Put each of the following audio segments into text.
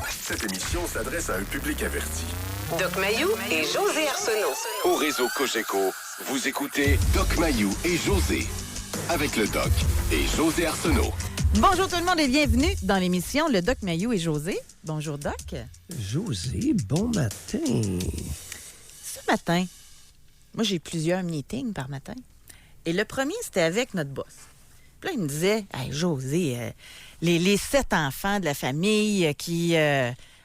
Cette émission s'adresse à un public averti. Doc Mayou et José Arsenault. Au réseau Cogeco, vous écoutez Doc Mayou et José. Avec le Doc et José Arsenault. Bonjour tout le monde et bienvenue dans l'émission Le Doc Mayou et José. Bonjour Doc. José, bon matin. Ce matin, moi j'ai plusieurs meetings par matin. Et le premier, c'était avec notre boss. Puis là, il me disait, « Hey José, les 7 enfants de la famille qui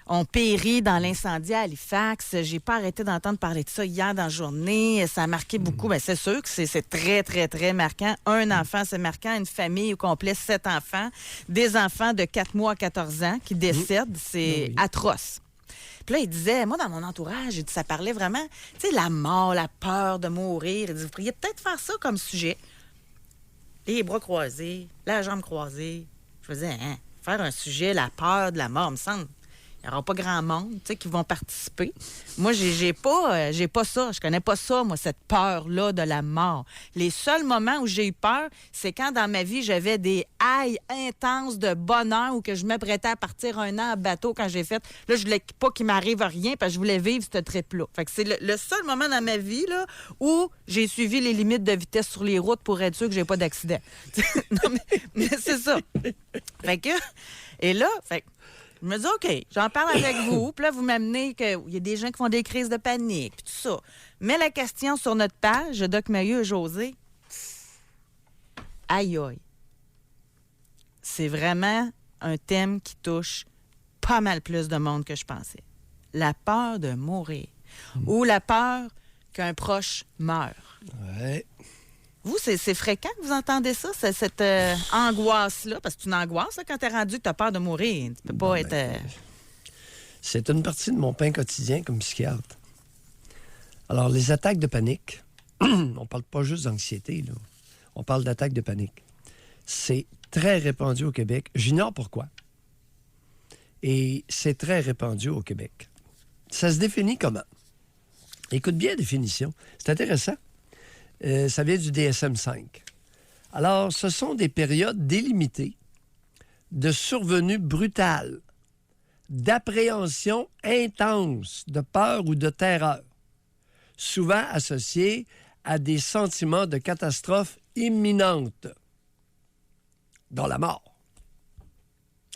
ont péri dans l'incendie à Halifax, j'ai pas arrêté d'entendre parler de ça hier dans la journée. Ça a marqué beaucoup. Bien, c'est sûr que c'est très, très, très marquant. Un enfant, c'est marquant. Une famille au complet, 7 enfants. Des enfants de 4 mois à 14 ans qui décèdent. C'est atroce. Puis là, il disait, moi, dans mon entourage, ça parlait vraiment, tu sais, la mort, la peur de mourir. Il dit, vous pourriez peut-être faire ça comme sujet. Les bras croisés, la jambe croisée. Je me disais, faire un sujet, la peur de la mort, me semble. Il n'y aura pas grand monde, tu sais, qui vont participer. Moi, j'ai pas ça. Je connais pas ça, moi, cette peur-là de la mort. Les seuls moments où j'ai eu peur, c'est quand dans ma vie, j'avais des hailles intenses de bonheur ou que je m'apprêtais à partir un an en bateau quand j'ai fait. Là, je voulais pas qu'il m'arrive rien parce que je voulais vivre ce trip-là. Fait que c'est le seul moment dans ma vie là, où j'ai suivi les limites de vitesse sur les routes pour être sûr que j'ai pas d'accident. Non, mais c'est ça. Fait que, et là, je me dis, OK, j'en parle avec vous. Puis là, vous m'amenez qu'il y a des gens qui font des crises de panique, puis tout ça. Mais la question sur notre page, Doc Mayou et José, aïe aïe. C'est vraiment un thème qui touche pas mal plus de monde que je pensais. La peur de mourir. Ou la peur qu'un proche meure. Ouais. Vous, c'est fréquent que vous entendez ça, cette angoisse-là? Parce que c'est une angoisse là, quand t'es rendu que t'as peur de mourir. Tu peux pas être... C'est une partie de mon pain quotidien comme psychiatre. Alors, les attaques de panique, on parle pas juste d'anxiété, là. On parle d'attaques de panique. C'est très répandu au Québec. J'ignore pourquoi. Et c'est très répandu au Québec. Ça se définit comment? Écoute bien la définition. C'est intéressant. Ça vient du DSM-5. Alors, ce sont des périodes délimitées de survenue brutale, d'appréhension intense, de peur ou de terreur, souvent associées à des sentiments de catastrophe imminente, dont la mort.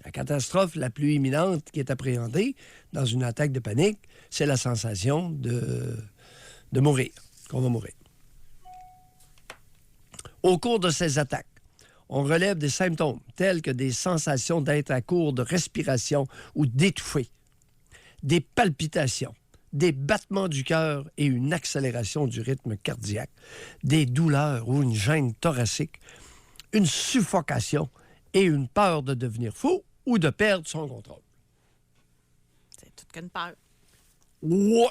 La catastrophe la plus imminente qui est appréhendée dans une attaque de panique, c'est la sensation de mourir, qu'on va mourir. Au cours de ces attaques, on relève des symptômes tels que des sensations d'être à court de respiration ou d'étouffer, des palpitations, des battements du cœur et une accélération du rythme cardiaque, des douleurs ou une gêne thoracique, une suffocation et une peur de devenir fou ou de perdre son contrôle. C'est toute qu'une peur. Ouais!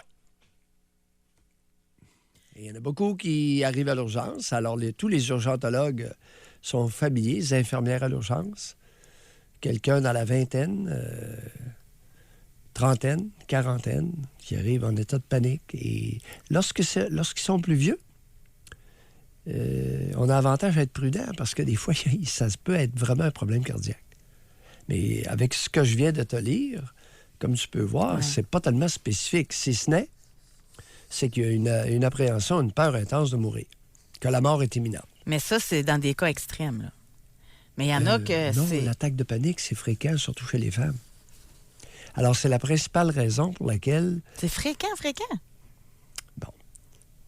Il y en a beaucoup qui arrivent à l'urgence. Alors, tous les urgentologues sont familiers, les infirmières à l'urgence. Quelqu'un dans la vingtaine, trentaine, quarantaine, qui arrive en état de panique. Et lorsqu'ils sont plus vieux, on a avantage à être prudent parce que des fois, ça peut être vraiment un problème cardiaque. Mais avec ce que je viens de te lire, comme tu peux voir, c'est pas tellement spécifique. Si ce n'est, c'est qu'il y a une appréhension, une peur intense de mourir, que la mort est imminente. Mais ça, c'est dans des cas extrêmes, là. Mais il y en a que non, c'est... l'attaque de panique, c'est fréquent, surtout chez les femmes. Alors, c'est la principale raison pour laquelle... C'est fréquent. Bon,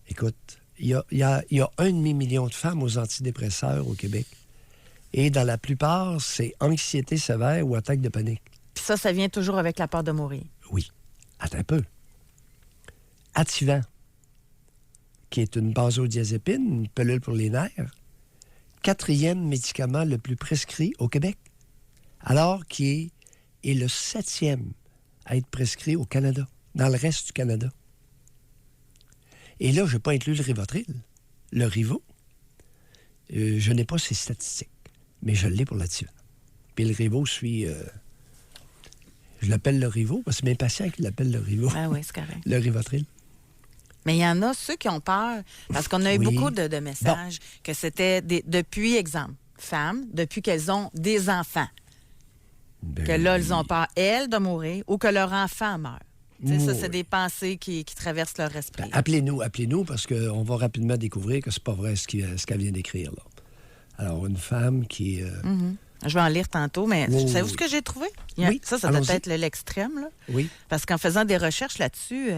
écoute, il y a 1,5 million de femmes aux antidépresseurs au Québec. Et dans la plupart, c'est anxiété sévère ou attaque de panique. Puis ça vient toujours avec la peur de mourir. Oui. Attends un peu. Ativan, qui est une benzodiazépine, une pilule pour les nerfs, 4e médicament le plus prescrit au Québec, alors qu'il est le 7e à être prescrit au Canada, dans le reste du Canada. Et là, je n'ai pas inclus le Rivotril. Le Rivo, je n'ai pas ces statistiques, mais je l'ai pour l'Ativan. Puis le Rivo suit... je l'appelle le Rivo, parce que c'est mes patients qui l'appellent le Rivo. Ah oui, c'est correct. Le Rivotril. Mais il y en a ceux qui ont peur, parce qu'on a eu beaucoup de messages que c'était depuis, exemple, femmes, depuis qu'elles ont des enfants. Ben que là, oui. elles ont peur, elles, de mourir ou que leur enfant meurt. Tu sais, ça, Oui. c'est des pensées qui traversent leur esprit. Ben, appelez-nous, parce qu'on va rapidement découvrir que c'est pas vrai ce qu'elle vient d'écrire, là. Alors, une femme qui... Je vais en lire tantôt, mais Oui, savez-vous oui. ce que j'ai trouvé? Oui, Ça doit allons-y. être l'extrême, là. Oui, Parce qu'en faisant des recherches là-dessus,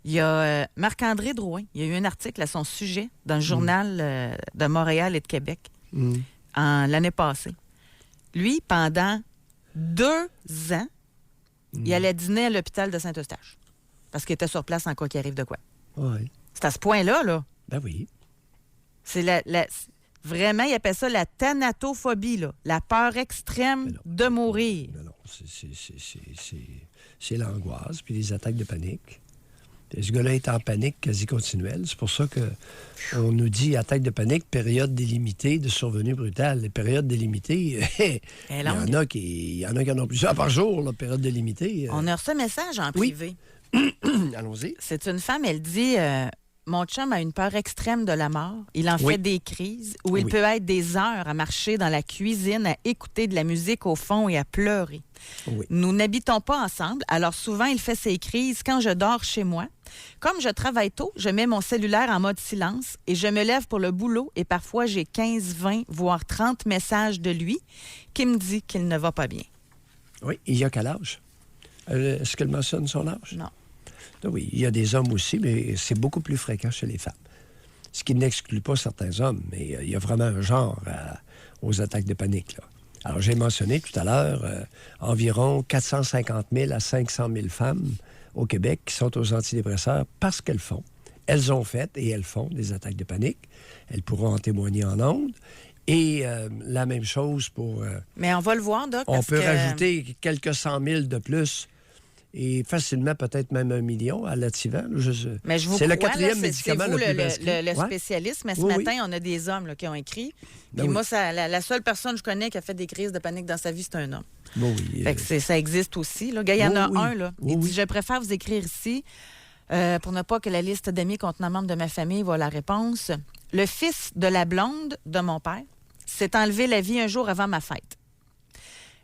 il y a Marc-André Drouin. Il y a eu un article à son sujet dans le journal de Montréal et de Québec l'année passée. Lui, pendant 2 ans, il allait dîner à l'hôpital de Saint-Eustache. Parce qu'il était sur place en cas qu'il arrive de quoi. oui. C'est à ce point-là, là. Ben oui. C'est vraiment, il appelle ça la thanatophobie, là. La peur extrême Mais non. de mourir. Non, c'est l'angoisse, puis les attaques de panique. Puis ce gars-là est en panique quasi continuelle. C'est pour ça qu'on nous dit attaque de panique, période délimitée de survenue brutale. Les périodes délimitées, il y en a qui en ont plusieurs par jour, la période délimitée. On a reçu un message en Oui. privé. Allons-y. C'est une femme, elle dit mon chum a une peur extrême de la mort. Il en Oui. fait des crises où il Oui. peut être des heures à marcher dans la cuisine, à écouter de la musique au fond et à pleurer. Oui. Nous n'habitons pas ensemble, alors souvent il fait ses crises quand je dors chez moi. Comme je travaille tôt, je mets mon cellulaire en mode silence et je me lève pour le boulot et parfois j'ai 15, 20, voire 30 messages de lui qui me dit qu'il ne va pas bien. Oui. Il y a quel âge? Est-ce qu'elle mentionne son âge? Non. Oui, il y a des hommes aussi, mais c'est beaucoup plus fréquent chez les femmes. Ce qui n'exclut pas certains hommes, mais il y a vraiment un genre aux attaques de panique, là. Alors, j'ai mentionné tout à l'heure environ 450 000 à 500 000 femmes au Québec qui sont aux antidépresseurs parce qu'elles font. Elles ont fait et elles font des attaques de panique. Elles pourront en témoigner en ondes. Et la même chose pour... Mais on va le voir, Doc. on parce peut que- rajouter quelques 100 000 de plus et facilement peut-être même 1 million à l'Ativan. Mais je vous C'est le crois, 4e là, médicament c'est vous le plus le prescrit. le Ouais. spécialiste, mais ce Oui, oui. matin, on a des hommes là, qui ont écrit. Ben Puis oui. moi, la seule personne que je connais qui a fait des crises de panique dans sa vie, c'est un homme. Bon, oui. Fait que ça existe aussi. Là. Gars, il y en a Oui, oui. un, là. Oui, Il dit oui. je préfère vous écrire ici pour ne pas que la liste d'amis contenant membres de ma famille voit la réponse. Le fils de la blonde de mon père s'est enlevé la vie un jour avant ma fête.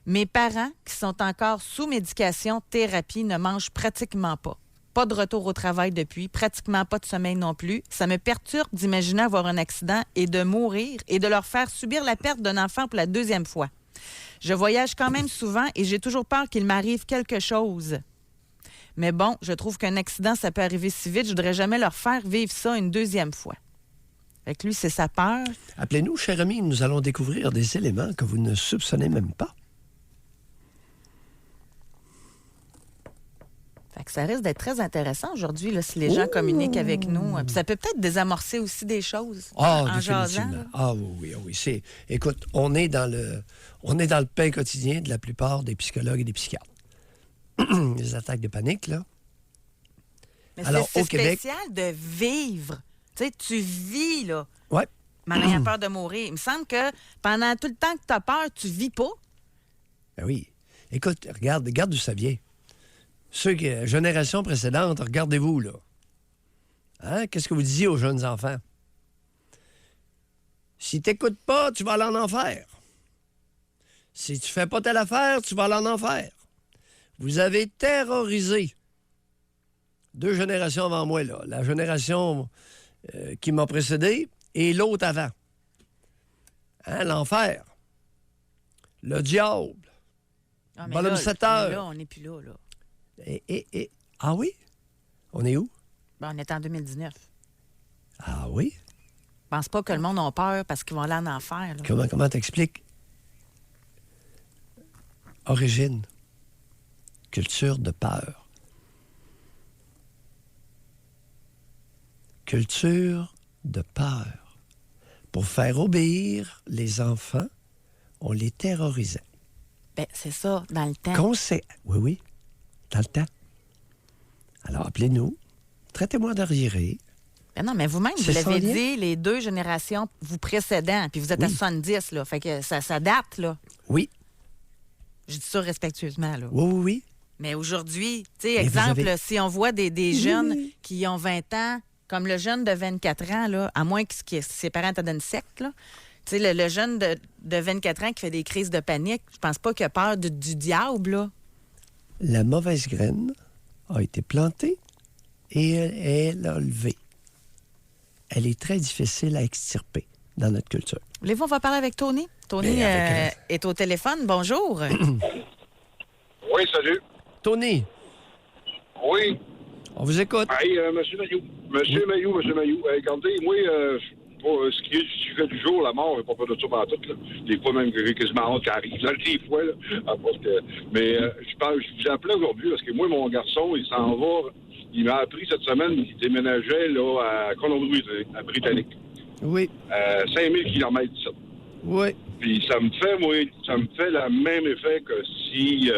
Mes parents, qui sont encore sous médication, thérapie, ne mangent pratiquement pas. Pas de retour au travail depuis, pratiquement pas de sommeil non plus. Ça me perturbe d'imaginer avoir un accident et de mourir et de leur faire subir la perte d'un enfant pour la 2e fois. Je voyage quand même souvent et j'ai toujours peur qu'il m'arrive quelque chose. Mais bon, je trouve qu'un accident, ça peut arriver si vite. Je voudrais jamais leur faire vivre ça une 2e fois. Fait que lui, c'est sa peur. Appelez-nous, cher ami, nous allons découvrir des éléments que vous ne soupçonnez même pas. Fait que ça risque d'être très intéressant aujourd'hui, là, si les gens communiquent avec nous. Puis ça peut peut-être désamorcer aussi des choses en jasant. définitivement. Là. Ah oui, oui. Écoute, on est dans le pain quotidien de la plupart des psychologues et des psychiatres. Les attaques de panique, là. Mais Alors, c'est au Québec- spécial de vivre. Tu sais, tu vis, là, Ouais. mais en ayant peur de mourir. Il me semble que pendant tout le temps que tu as peur, tu vis pas. Ben oui. Écoute, regarde d'où ça vient. Génération précédente, regardez-vous, là. Hein? Qu'est-ce que vous disiez aux jeunes enfants? Si t'écoutes pas, tu vas aller en enfer. Si tu fais pas telle affaire, tu vas aller en enfer. Vous avez terrorisé 2 générations avant moi, là. La génération qui m'a précédé et l'autre avant. Hein? L'enfer. Le diable. Ah, mais Bonhomme là, 7 heures. mais là, on n'est plus là. Ah oui? On est où? Ben, on est en 2019. Ah oui? Je pense pas que le monde a peur parce qu'ils vont aller en enfer. Là. Comment t'expliques? Origine. Culture de peur. Culture de peur. Pour faire obéir les enfants, on les terrorisait. Ben, c'est ça, dans le temps. Oui, dans le temps. Alors, appelez-nous. Traitez-moi d'arriéré. Ben non, mais vous-même, vous C'est l'avez sans lien? dit, les 2 générations vous précédant, puis vous êtes à Oui. 70, là. Fait que ça date, là. Oui, Je dis ça respectueusement, là. oui. Mais aujourd'hui, tu sais, Mais vous exemple, avez- si on voit des jeunes qui ont 20 ans, comme le jeune de 24 ans, là, à moins que ses parents te donnent sec, là, Tu sais, le jeune de 24 ans qui fait des crises de panique, je pense pas qu'il a peur du diable, là. La mauvaise graine a été plantée et elle a levé. Elle est très difficile à extirper dans notre culture. Voulez-vous, on va parler avec Tony? Tony est au téléphone. Bonjour. Oui, salut. Tony, Oui. on vous écoute. Hey, Monsieur Mayou. Monsieur Mayou. Regardez, moi, ce qui est du fait du jour, la mort, j'ai pas peur de ça pendant tout. Là. Des fois, même que j'ai quasiment hâte qu'elle arrive. Là, des fois, là. Mais je vous appelais aujourd'hui parce que moi, mon garçon, il s'en va. Il m'a appris cette semaine qu'il déménageait là, à Colombie, à Britannique. Oui. 5000 km d'ici. Oui. Puis ça me fait le même effet que si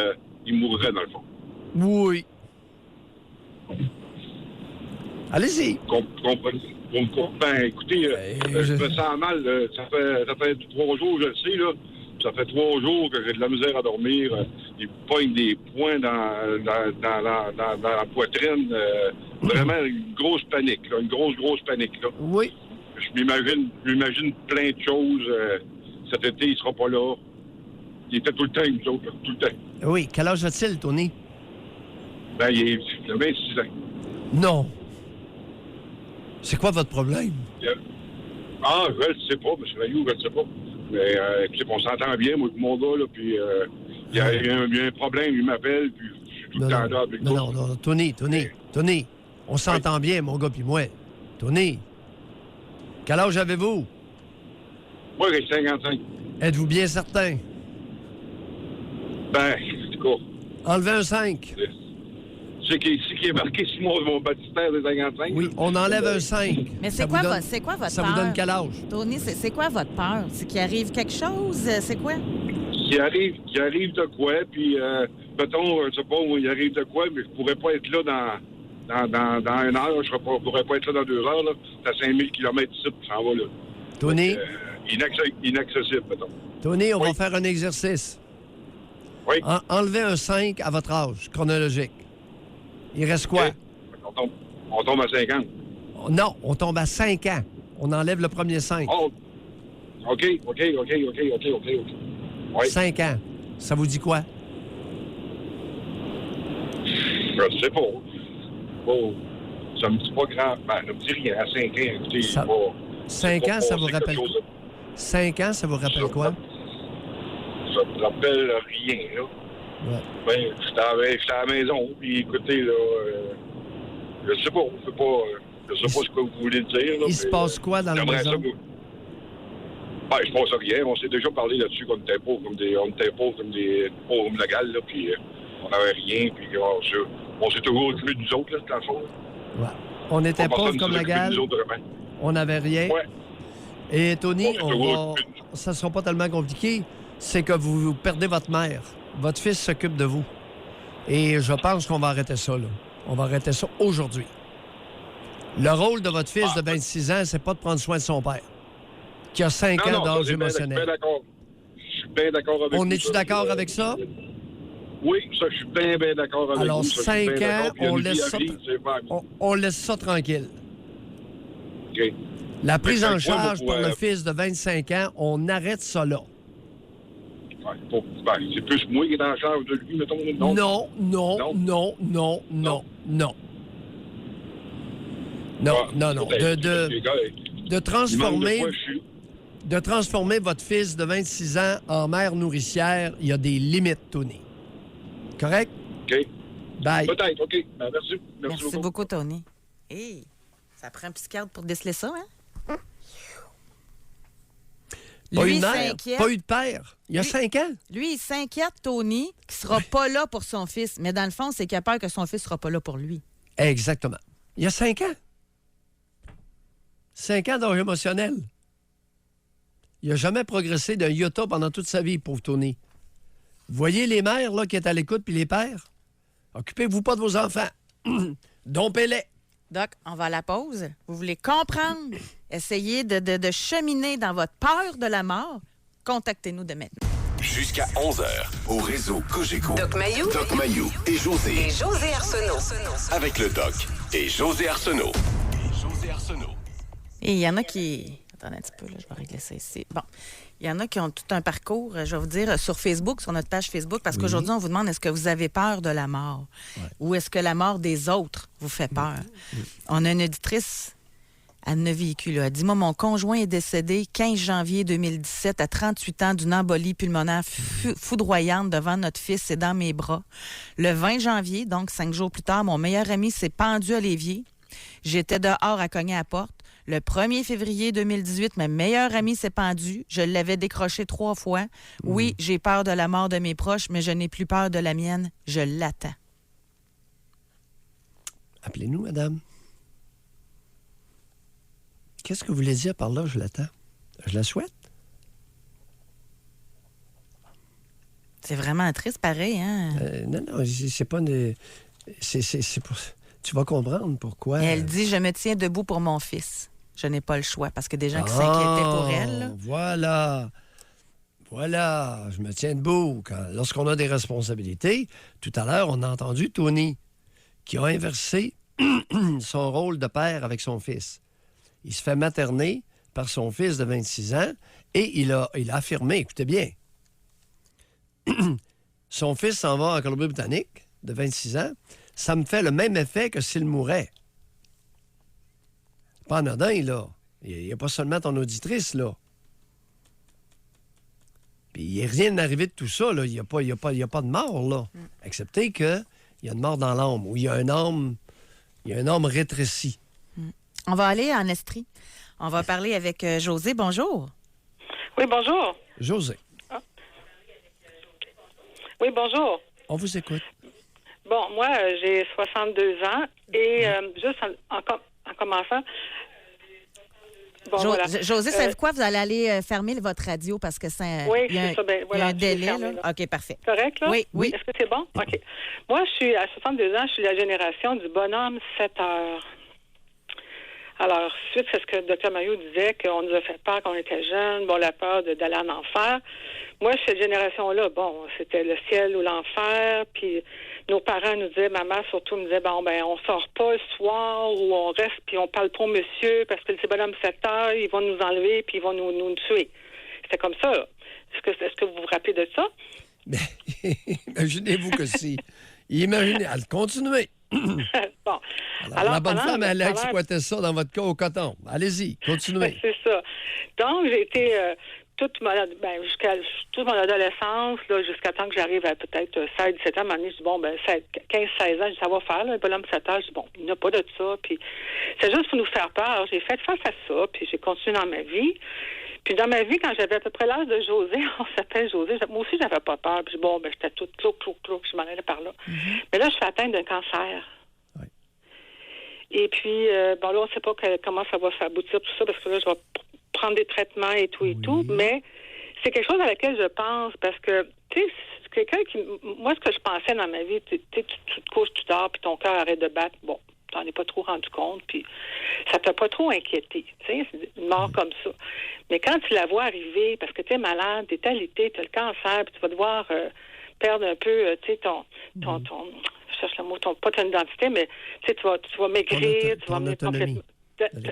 il mourrait, dans le fond. Oui. Allez-y. Ben, écoutez, je me sens mal. Ça fait 3 jours, je le sais, là. Ça fait 3 jours que j'ai de la misère à dormir. Il pogne des points dans la poitrine. Vraiment une grosse panique, là. Une grosse panique, là. Oui. Je m'imagine plein de choses. Cet été, il sera pas là. Il était tout le temps avec nous autres, là, tout le temps. Oui. Quel âge a-t-il, Tony? Ben, il a 26 ans. Non. C'est quoi votre problème? Ah, je ne sais pas, M. Mayou, je ne sais pas. Mais écoutez, on s'entend bien, moi, avec mon gars, là, puis il y a un problème, il m'appelle, puis je suis tout le temps là avec lui. Non, Tony, on s'entend bien, mon gars puis moi. Tony, quel âge avez-vous? Moi, j'ai 55. Êtes-vous bien certain? Ben, en tout cas, Enlevez un 5. c'est qui est marqué sur mon baptistère des 55. Oui, on enlève un 5. Mais Ça c'est quoi, vous donne- c'est quoi votre Ça peur? vous donne quel âge? Tony, c'est quoi votre peur? C'est qu'il arrive quelque chose? C'est quoi? Qu'il arrive de quoi, puis, mettons, je sais pas, il arrive de quoi, mais je pourrais pas être là dans 1 heure, je pourrais pas être là dans 2 heures, là. C'est à 5000 km ici, puis ça en va, là. Tony, Inaccessible, mettons. Tony, on va faire un exercice. Oui. Enlevez un 5 à votre âge chronologique. Il reste quoi? On tombe à 50. Non, on tombe à 5 ans. On enlève le premier 5. Oh, OK. Oui. 5 ans. Ça vous dit quoi? Je sais pas. Bon, ça me dit pas grand. Ben, ça me dit rien. À 5 ans, écoutez, Ça- c'est pas... 5 ans, ça vous c'est rappelle quelque quoi? chose 5 ans, ça vous rappelle Ça- quoi? Ça me rappelle rien, là. Ouais. Ben, j'étais à la maison, puis écoutez, là, je sais pas, je sais pas ce que vous voulez dire, là. Il se passe quoi dans la j'aimerais maison? ça, moi. Ben, je pense à rien. On s'est déjà parlé là-dessus qu'on était pauvres comme des pauvres légales, là, puis on n'avait rien, puis on s'est toujours occupé de nous autres, là, dans le fond. Là. Ouais. On était Pas pauvres personne comme s'est la occupé de gale. nous autres, vraiment. On n'avait rien. Ouais. Et Tony, On s'est toujours on va... occupé de ça ne sera pas tellement compliqué. C'est que vous perdez votre mère. Votre fils s'occupe de vous. Et je pense qu'on va arrêter ça, là. On va arrêter ça aujourd'hui. Le rôle de votre fils de 26 ans, c'est pas de prendre soin de son père, qui a 5 ans ça, d'âge c'est bien émotionnel. d'accord. Je suis bien d'accord avec vous. On est-tu ça. d'accord avec ça? Oui, ça, je suis bien d'accord avec Alors, vous. ça, je suis 5 bien ans, d'accord. Puis on une vie laisse à ça... vivre, c'est pas- On laisse ça tranquille. OK. La prise Mais en c'est charge quoi, par le fils de 25 ans, on arrête ça là. Ouais, c'est plus moi qui est en charge de lui, mettons. Non. De transformer... De transformer votre fils de 26 ans en mère nourricière, il y a des limites, Tony. Correct? OK. Bye. Peut-être, OK. Ben, merci. Merci beaucoup, Tony. Hey, ça prend un psychiatre pour déceler ça, hein? Pas eu Lui, de mère, s'inquiète. pas eu de père. Il y a Lui- 5 ans. Lui, il s'inquiète, Tony, qu'il sera pas là pour son fils. Mais dans le fond, c'est qu'il a peur que son fils sera pas là pour lui. Exactement. Il y a 5 ans. 5 ans d'âge émotionnel. Il n'a jamais progressé d'un iota pendant toute sa vie, pauvre Tony. Vous voyez les mères là, qui sont à l'écoute, puis les pères? Occupez-vous pas de vos enfants. Dompez-les. Doc, on va à la pause. Vous voulez comprendre, essayer de cheminer dans votre peur de la mort? Contactez-nous de maintenant. Jusqu'à 11h, au réseau Cogeco. Doc Mayou. Doc Mayou et José. Et José Arsenault. Avec le Doc et José Arsenault. Et il y en a qui Attendez un petit peu, là, je vais régler ça ici. Bon, il y en a qui ont tout un parcours, je vais vous dire, sur Facebook, sur notre page Facebook, parce qu'aujourd'hui, on vous demande est-ce que vous avez peur de la mort ou est-ce que la mort des autres vous fait peur? On a une auditrice, elle ne vécu, là. Elle dit, moi, mon conjoint est décédé 15 janvier 2017 à 38 ans d'une embolie pulmonaire foudroyante devant notre fils et dans mes bras. Le 20 janvier, donc 5 jours plus tard, mon meilleur ami s'est pendu à l'évier. J'étais dehors à cogner à la porte. Le 1er février 2018, ma meilleure amie s'est pendue. Je l'avais décroché 3 fois. Oui, j'ai peur de la mort de mes proches, mais je n'ai plus peur de la mienne. Je l'attends. Appelez-nous, madame. Qu'est-ce que vous voulez dire par là, je l'attends? Je la souhaite? C'est vraiment triste, pareil, hein? Non, c'est pas une... C'est pour... Tu vas comprendre pourquoi. Elle dit, je me tiens debout pour mon fils. Je n'ai pas le choix, parce que des gens qui s'inquiétaient pour elle. Là. Voilà, je me tiens debout. Lorsqu'on a des responsabilités, tout à l'heure, on a entendu Tony, qui a inversé son rôle de père avec son fils. Il se fait materner par son fils de 26 ans et il a affirmé, écoutez bien, son fils s'en va en Colombie-Britannique de 26 ans, ça me fait le même effet que s'il mourait. Pas anodin, là. Il n'y a pas seulement ton auditrice, là. Puis il n'est rien arrivé de tout ça, là. Il n'y a pas de mort, là. Excepté qu'il y a une mort dans l'âme, ou il y a un âme rétrécie. On va aller en Estrie. On va parler avec José. Bonjour. Oui, bonjour. José. Ah. Oui, bonjour. On vous écoute. Bon, moi, j'ai 62 ans et juste en commençant... Bon, voilà. José, savez-vous quoi? Vous allez aller fermer votre radio parce que c'est oui, il y a un délai. Fermé, là. OK, parfait. Correct, là? Oui. Est-ce que c'est bon? OK. Moi, je suis à 62 ans, je suis la génération du bonhomme 7 heures. Alors, suite à ce que le Dr Maillot disait, qu'on nous a fait peur quand on était jeunes, bon, la peur d'aller en enfer. Moi, cette génération-là, bon, c'était le ciel ou l'enfer, puis nos parents nous disaient, maman surtout me disait, bon, ben, on sort pas le soir ou on reste puis on parle pas au monsieur parce que ces bonhommes 7 heures, ils vont nous enlever puis ils vont nous tuer. C'était comme ça, là. Est-ce que vous vous rappelez de ça? Ben, imaginez-vous que si. Imaginez, continuez. Bon. Alors, la bonne femme, elle exploitait ça dans votre cas au coton. Allez-y, continuez. C'est ça. Donc, j'ai été toute mon adolescence, là, jusqu'à temps que j'arrive à peut-être 16, 17 ans, à un moment donné, je dis, bon, ben, 15, 16 ans, ça va faire, là, un bonhomme 7 heures. Je dis, bon, il n'y a pas de ça. Puis, c'est juste pour nous faire peur. Alors, j'ai fait face à ça, puis j'ai continué dans ma vie. Puis, dans ma vie, quand j'avais à peu près l'âge de José, on s'appelle José, moi aussi, j'avais pas peur. Puis, bon, ben, j'étais toute clou, puis je m'en allais par là. Mm-hmm. Mais là, je suis atteinte d'un cancer. Oui. Et puis, bon, là, on ne sait pas comment ça va s'aboutir, tout ça, parce que là, je vais prendre des traitements et tout, mais c'est quelque chose à laquelle je pense, parce que, tu sais, c'est quelqu'un qui... Moi, ce que je pensais dans ma vie, tu te couches, tu dors, puis ton cœur arrête de battre, bon, t'en es pas trop rendu compte, puis ça t'a pas trop inquiété, tu sais, c'est une mort comme ça. Mais quand tu la vois arriver, parce que tu es malade, tu es alité, tu as le cancer, puis tu vas devoir perdre un peu, tu sais, ton je cherche le mot, pas ton identité, mais tu sais, tu vas maigrir, tu vas autonomie.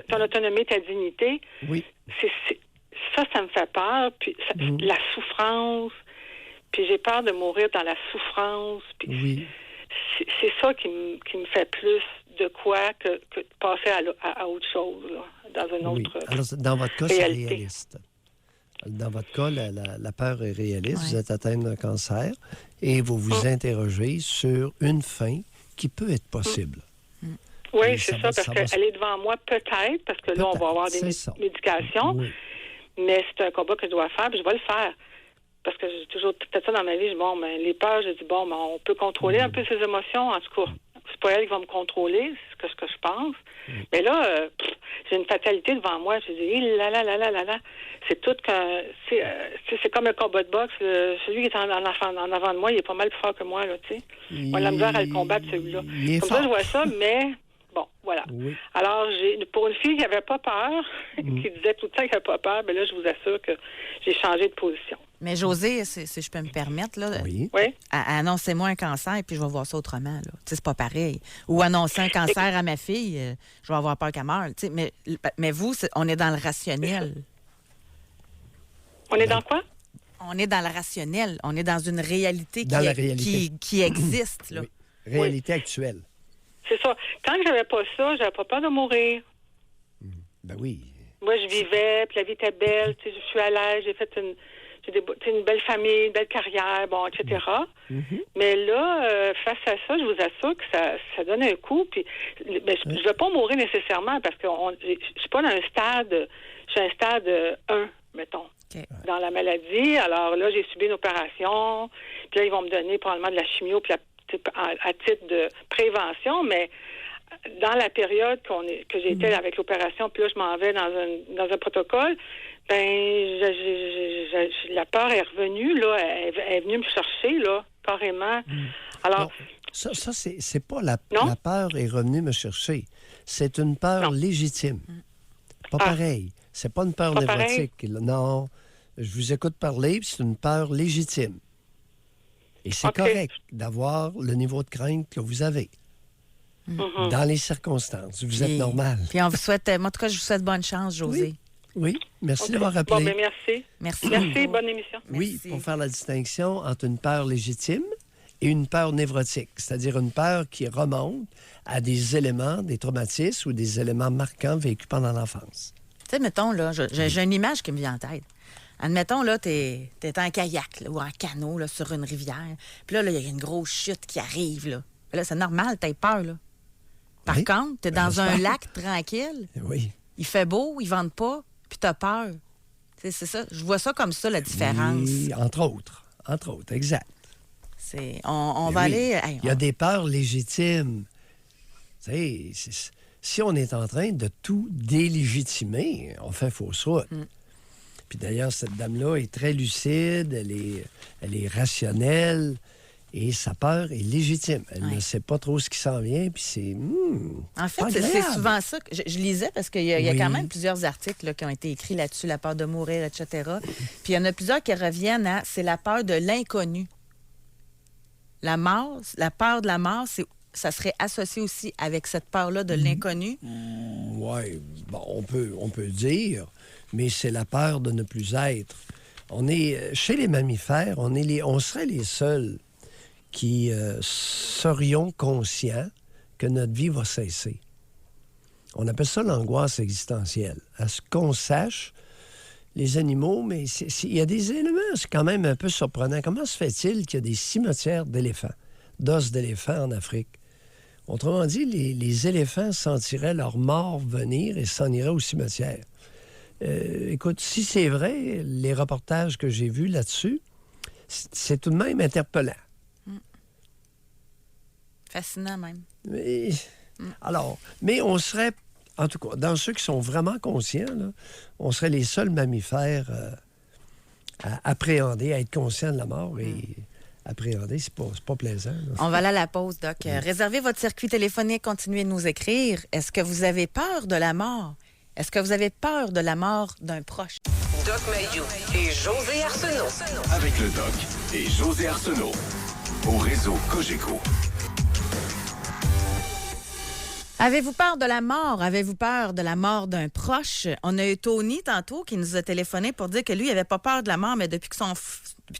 Ton autonomie, ta dignité. Oui. Ça me fait peur, puis la souffrance, puis j'ai peur de mourir dans la souffrance, puis oui. C'est ça qui me fait plus de quoi que de passer à autre chose, là, dans une autre Alors, dans votre cas, réalité. c'est réaliste. Dans votre cas, la peur est réaliste. Ouais. Vous êtes atteint d'un cancer et vous vous interrogez sur une fin qui peut être possible. Oui, c'est ça, parce qu'elle est devant moi, peut-être, parce que là, on va avoir des médications, mais c'est un combat que je dois faire, puis je vais le faire. Parce que j'ai toujours peut-être ça dans ma vie, les peurs, je dis, on peut contrôler un peu ses émotions, en tout cas. C'est pas elle qui va me contrôler, c'est ce que je pense. Mais là, j'ai une fatalité devant moi. Je dis, là. C'est tout c'est comme un combat de boxe. Celui qui est en avant de moi, il est pas mal plus fort que moi, là, tu sais. Moi, la misère à le combattre, celui-là. Comme ça, je vois ça, mais Bon, voilà. Oui. Alors, pour une fille qui n'avait pas peur, qui disait tout le temps qu'elle n'avait pas peur, là, je vous assure que j'ai changé de position. Mais José, si je peux me permettre, là, Oui. Oui? annoncez-moi un cancer et puis je vais voir ça autrement. Là. Tu sais, c'est pas pareil. Ou annoncer un cancer à ma fille, je vais avoir peur qu'elle meure. Tu sais, mais vous, on est dans le rationnel. On est dans quoi? On est dans le rationnel. On est dans une réalité, Dans la réalité. qui existe. Là. Oui. Réalité actuelle. C'est ça. Tant que j'avais pas ça, j'avais pas peur de mourir. Ben oui. Moi, je vivais, puis la vie était belle. Tu sais, je suis à l'aise, j'ai fait une belle famille, une belle carrière, bon, etc. Mais là, face à ça, je vous assure que ça donne un coup. Puis, ben, je ne vais pas mourir nécessairement parce que je suis pas dans un stade. Je suis à un stade 1, mettons, dans la maladie. Alors là, j'ai subi une opération. Puis là, ils vont me donner probablement de la chimio puis à titre de prévention, mais dans la période que j'étais avec l'opération, puis là, je m'en vais dans un protocole, ben, la peur est revenue, là, elle est venue me chercher, là, carrément. Alors... Non, ça c'est pas la peur est revenue me chercher. C'est une peur légitime. Pas pareil. C'est pas une peur névrotique. Non, je vous écoute parler, puis c'est une peur légitime. Et c'est correct d'avoir le niveau de crainte que vous avez. Dans les circonstances. Vous êtes normal. Puis on vous souhaite, moi, en tout cas, je vous souhaite bonne chance, José. Oui. Merci d'avoir rappelé. Bon, ben merci. Merci, bonne émission. Oui, Merci. pour faire la distinction entre une peur légitime et une peur névrotique, c'est-à-dire une peur qui remonte à des éléments, des traumatismes ou des éléments marquants vécus pendant l'enfance. Tu sais, mettons, là, j'ai une image qui me vient en tête. Admettons, là, t'es en kayak là, ou en canot là, sur une rivière. Puis là, il y a une grosse chute qui arrive. Là, c'est normal, t'as peur. Là. Par contre, t'es dans un lac tranquille. Oui. Il fait beau, il vente pas, puis t'as peur. C'est ça. Je vois ça comme ça, la différence. Oui, entre autres, exact. On va aller... Il y a des peurs légitimes. Tu sais, si on est en train de tout délégitimer, on fait fausse route. Puis d'ailleurs, cette dame-là est très lucide, elle est rationnelle et sa peur est légitime. Elle ne sait pas trop ce qui s'en vient, puis c'est... en fait, c'est souvent ça que je lisais parce qu'il y a quand même plusieurs articles là, qui ont été écrits là-dessus, la peur de mourir, etc. Puis il y en a plusieurs qui reviennent à... C'est la peur de l'inconnu. La mort, la peur de la mort, ça serait associé aussi avec cette peur-là de l'inconnu? Oui, bon, on peut dire, mais c'est la peur de ne plus être. Chez les mammifères, on serait les seuls qui serions conscients que notre vie va cesser. On appelle ça l'angoisse existentielle. À ce qu'on sache, les animaux, mais il y a des éléments, c'est quand même un peu surprenant. Comment se fait-il qu'il y a des cimetières d'éléphants, d'os d'éléphants en Afrique? Autrement dit, les éléphants sentiraient leur mort venir et s'en iraient au cimetière. Écoute, si c'est vrai, les reportages que j'ai vus là-dessus, c'est tout de même interpellant. Fascinant même. Mais on serait, en tout cas, dans ceux qui sont vraiment conscients, là, on serait les seuls mammifères à appréhender, à être conscients de la mort et... Appréhender, c'est pas plaisant. Là. On va aller à la pause, Doc. Réservez votre circuit téléphonique, continuez de nous écrire. Est-ce que vous avez peur de la mort? Est-ce que vous avez peur de la mort d'un proche? Doc Mayou et José Arsenault. Avec le Doc et José Arsenault. Au réseau Cogeco. Avez-vous peur de la mort? Avez-vous peur de la mort d'un proche? On a eu Tony tantôt qui nous a téléphoné pour dire que lui, il n'avait pas peur de la mort, mais depuis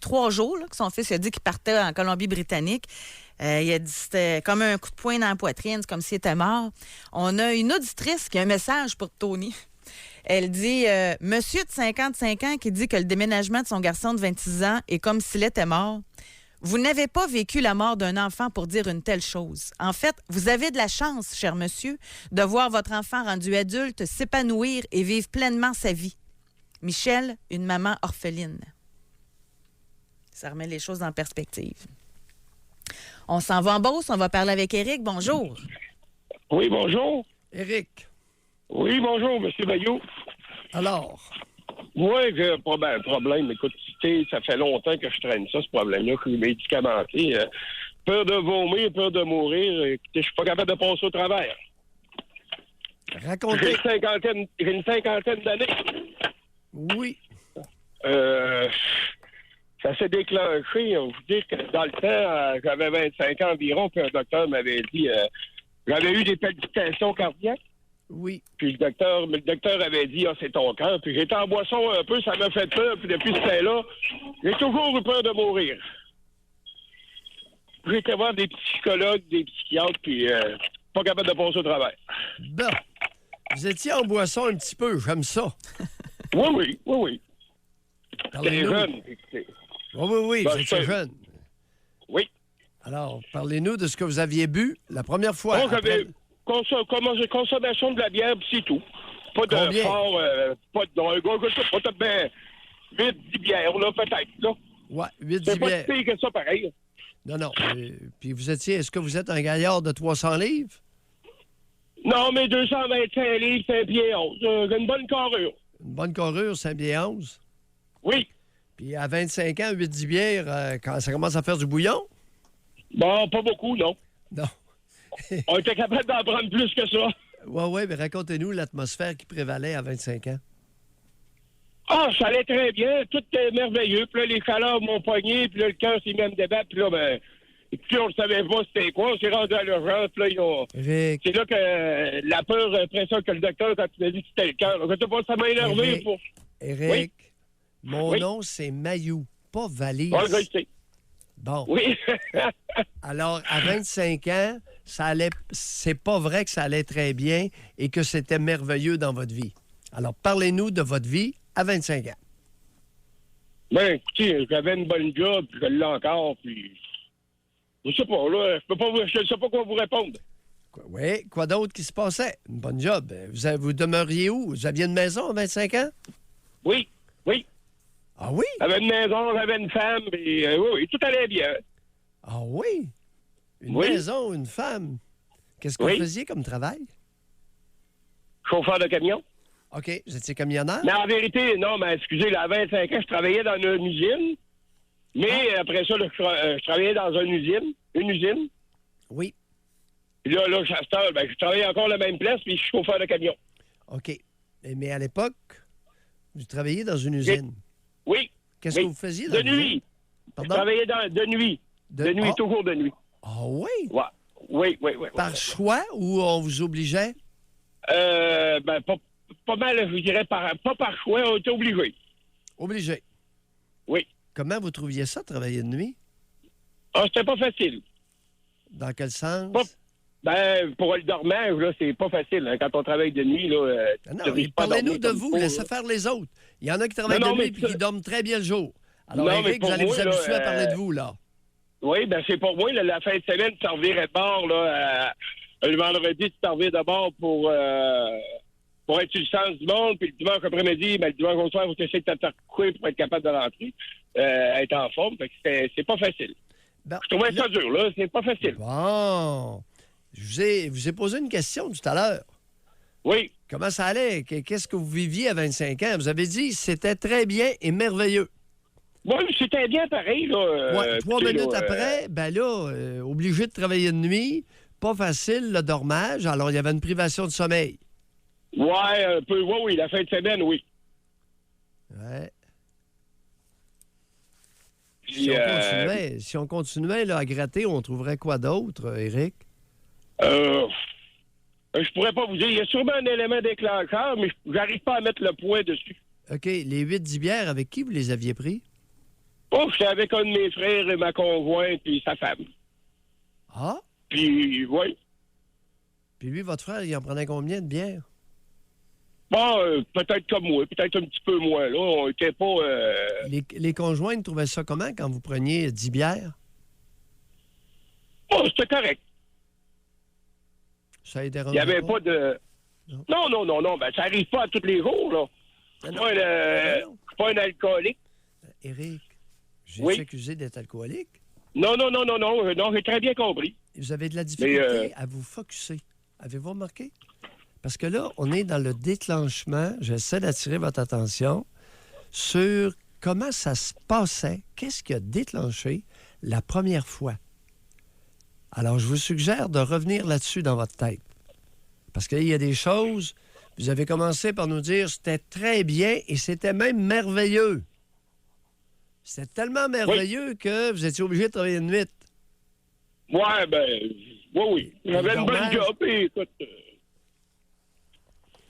3 jours, là, que son fils a dit qu'il partait en Colombie-Britannique, il a dit que c'était comme un coup de poing dans la poitrine, c'est comme s'il était mort. On a une auditrice qui a un message pour Tony. Elle dit Monsieur de 55 ans qui dit que le déménagement de son garçon de 26 ans est comme s'il était mort. Vous n'avez pas vécu la mort d'un enfant pour dire une telle chose. En fait, vous avez de la chance, cher monsieur, de voir votre enfant rendu adulte s'épanouir et vivre pleinement sa vie. Michel, une maman orpheline. Ça remet les choses en perspective. On s'en va en Beauce, on va parler avec Éric. Bonjour. Oui, bonjour. Éric. Oui, bonjour, M. Bayou. Alors? Oui, pas ben, problème. Écoute, ça fait longtemps que je traîne ça, ce problème-là, que je suis médicamenté. Peur de vomir, peur de mourir. Écoutez, je suis pas capable de passer au travers. Racontez. J'ai une cinquantaine d'années. Oui. Ça s'est déclenché. On vous dit que dans le temps, j'avais 25 ans environ, puis un docteur m'avait dit j'avais eu des palpitations cardiaques. Oui. Puis le docteur avait dit c'est ton cœur. Puis j'étais en boisson un peu, ça m'a fait peur. Puis depuis ce temps-là, j'ai toujours eu peur de mourir. J'ai été voir des psychologues, des psychiatres, puis pas capable de passer au travail. Bon. Vous étiez en boisson un petit peu, j'aime ça. Oui. T'es Parlez-nous. jeune. Oui, Ben, vous étiez jeune. Oui. Alors, parlez-nous de ce que vous aviez bu la première fois. Bon, j'avais consommation de la bière, puis c'est tout. Pas de Combien? fort, pas de drogue, pas de ben 8-10 bières, là, peut-être, là. Ouais, 8-10 C'est pas bières. si pire que ça, pareil. Non. Puis est-ce que vous êtes un gaillard de 300 livres? Non, mais 225 livres, c'est un pied 11. J'ai une bonne carrure. Une bonne carrure, Saint-Bier-11. Oui. Puis à 25 ans, 8-10 bières, quand ça commence à faire du bouillon? Bon, pas beaucoup, non. Non. On était capable d'en prendre plus que ça. Ouais, mais racontez-nous l'atmosphère qui prévalait à 25 ans. Ah, ça allait très bien. Tout était merveilleux. Puis là, les chaleurs m'ont pogné. Puis là, le cœur s'est mis à me débattre. Puis là, puis on ne savait pas c'était quoi. On s'est rendu à l'urgence. Puis là, Eric, c'est là que la peur prenait ça que le docteur, quand il m'a dit que c'était le cœur. Je sais pas, ça m'a énervé. Eric, mon Oui. nom, c'est Mayou, pas Valise. Ouais, je le sais. Bon, Oui. alors, à 25 ans, c'est pas vrai que ça allait très bien et que c'était merveilleux dans votre vie. Alors, parlez-nous de votre vie à 25 ans. Ben, écoutez, j'avais une bonne job, puis je l'ai encore, puis... Je sais pas, là, je ne sais pas quoi vous répondre. Oui, quoi d'autre qui se passait? Une bonne job. Vous demeuriez où? Vous aviez une maison à 25 ans? Oui. Ah oui? J'avais une maison, j'avais une femme, et oui, tout allait bien. Ah oui? Une Oui. maison, une femme. Qu'est-ce que vous Oui. faisiez comme travail? Chauffeur de camion. OK, vous étiez camionneur? Mais en vérité, non, mais excusez, là, à 25 ans, je travaillais dans une usine. Mais après ça, là, je travaillais dans une usine. Oui. Puis là, je travaillais encore à la même place, puis je suis chauffeur de camion. OK. Mais à l'époque, vous travailliez dans une usine. Oui. Qu'est-ce que vous faisiez dans De l'usine? nuit. Pardon? Je travaillais de nuit. De nuit, toujours de nuit. Ah oui? Ouais. Oui. Par choix ou on vous obligeait? Pas mal, je dirais, pas par choix, on était obligés. Obligé. Oui. Comment vous trouviez ça, travailler de nuit? Ah, c'était pas facile. Dans quel sens? Pour le dormage, là, c'est pas facile. Hein. Quand on travaille de nuit, là... Non, tu risques pas parlez-nous dormir de comme vous, il faut, laissez là. faire les autres. Il y en a qui travaillent Non, de mais nuit et ça- qui dorment très bien le jour. Alors, Non, mais Eric, pour vous allez moi, vous habituer là, à parler de vous, là. Oui, c'est pour moi, là, la fin de semaine, tu t'en revirais de bord, là, le vendredi, tu t'en reviens de bord pour être sur le sens du monde, puis le dimanche après-midi, le dimanche au soir, il faut essayer de t'attaquer pour être capable de rentrer, être en forme, fait que c'est pas facile. Bon, Je trouvais là- ça dur, là, c'est pas facile. Bon. Je vous ai posé une question tout à l'heure. Oui. Comment ça allait? Qu'est-ce que vous viviez à 25 ans? Vous avez dit c'était très bien et merveilleux. Oui, c'était bien pareil, là. Ouais, 3 tu sais, minutes là, après, obligé de travailler de nuit, pas facile, le dormage, alors il y avait une privation de sommeil. Ouais, un peu, oui, la fin de semaine, oui. Ouais. Puis, Si on continuait là, à gratter, on trouverait quoi d'autre, Éric? Je pourrais pas vous dire. Il y a sûrement un élément déclencheur, mais j'arrive pas à mettre le point dessus. OK, les 8-10 bières, avec qui vous les aviez pris? Oh, j'étais avec un de mes frères et ma conjointe puis sa femme. Ah? Puis, oui. Puis lui, votre frère, il en prenait combien de bières? Bon, peut-être comme moi, peut-être un petit peu moins. Là, on était pas... Les conjointes trouvaient ça comment quand vous preniez 10 bières? Oh, c'était correct. Ça les Il dérangeait n'y avait pas de... Non. Ben, ça arrive pas à tous les jours, là. Je suis pas un alcoolique. Éric, j'ai Oui. été accusé d'être alcoolique. Non, j'ai très bien compris. Vous avez de la difficulté à vous focusser. Avez-vous remarqué? Parce que là, on est dans le déclenchement. J'essaie d'attirer votre attention sur comment ça se passait. Qu'est-ce qui a déclenché la première fois? Alors, je vous suggère de revenir là-dessus dans votre tête. Parce qu'il y a des choses, vous avez commencé par nous dire c'était très bien et c'était même merveilleux. C'était tellement merveilleux que vous étiez obligé de travailler de nuit. Ouais, oui. J'avais une bonne Dommage. job, et écoute...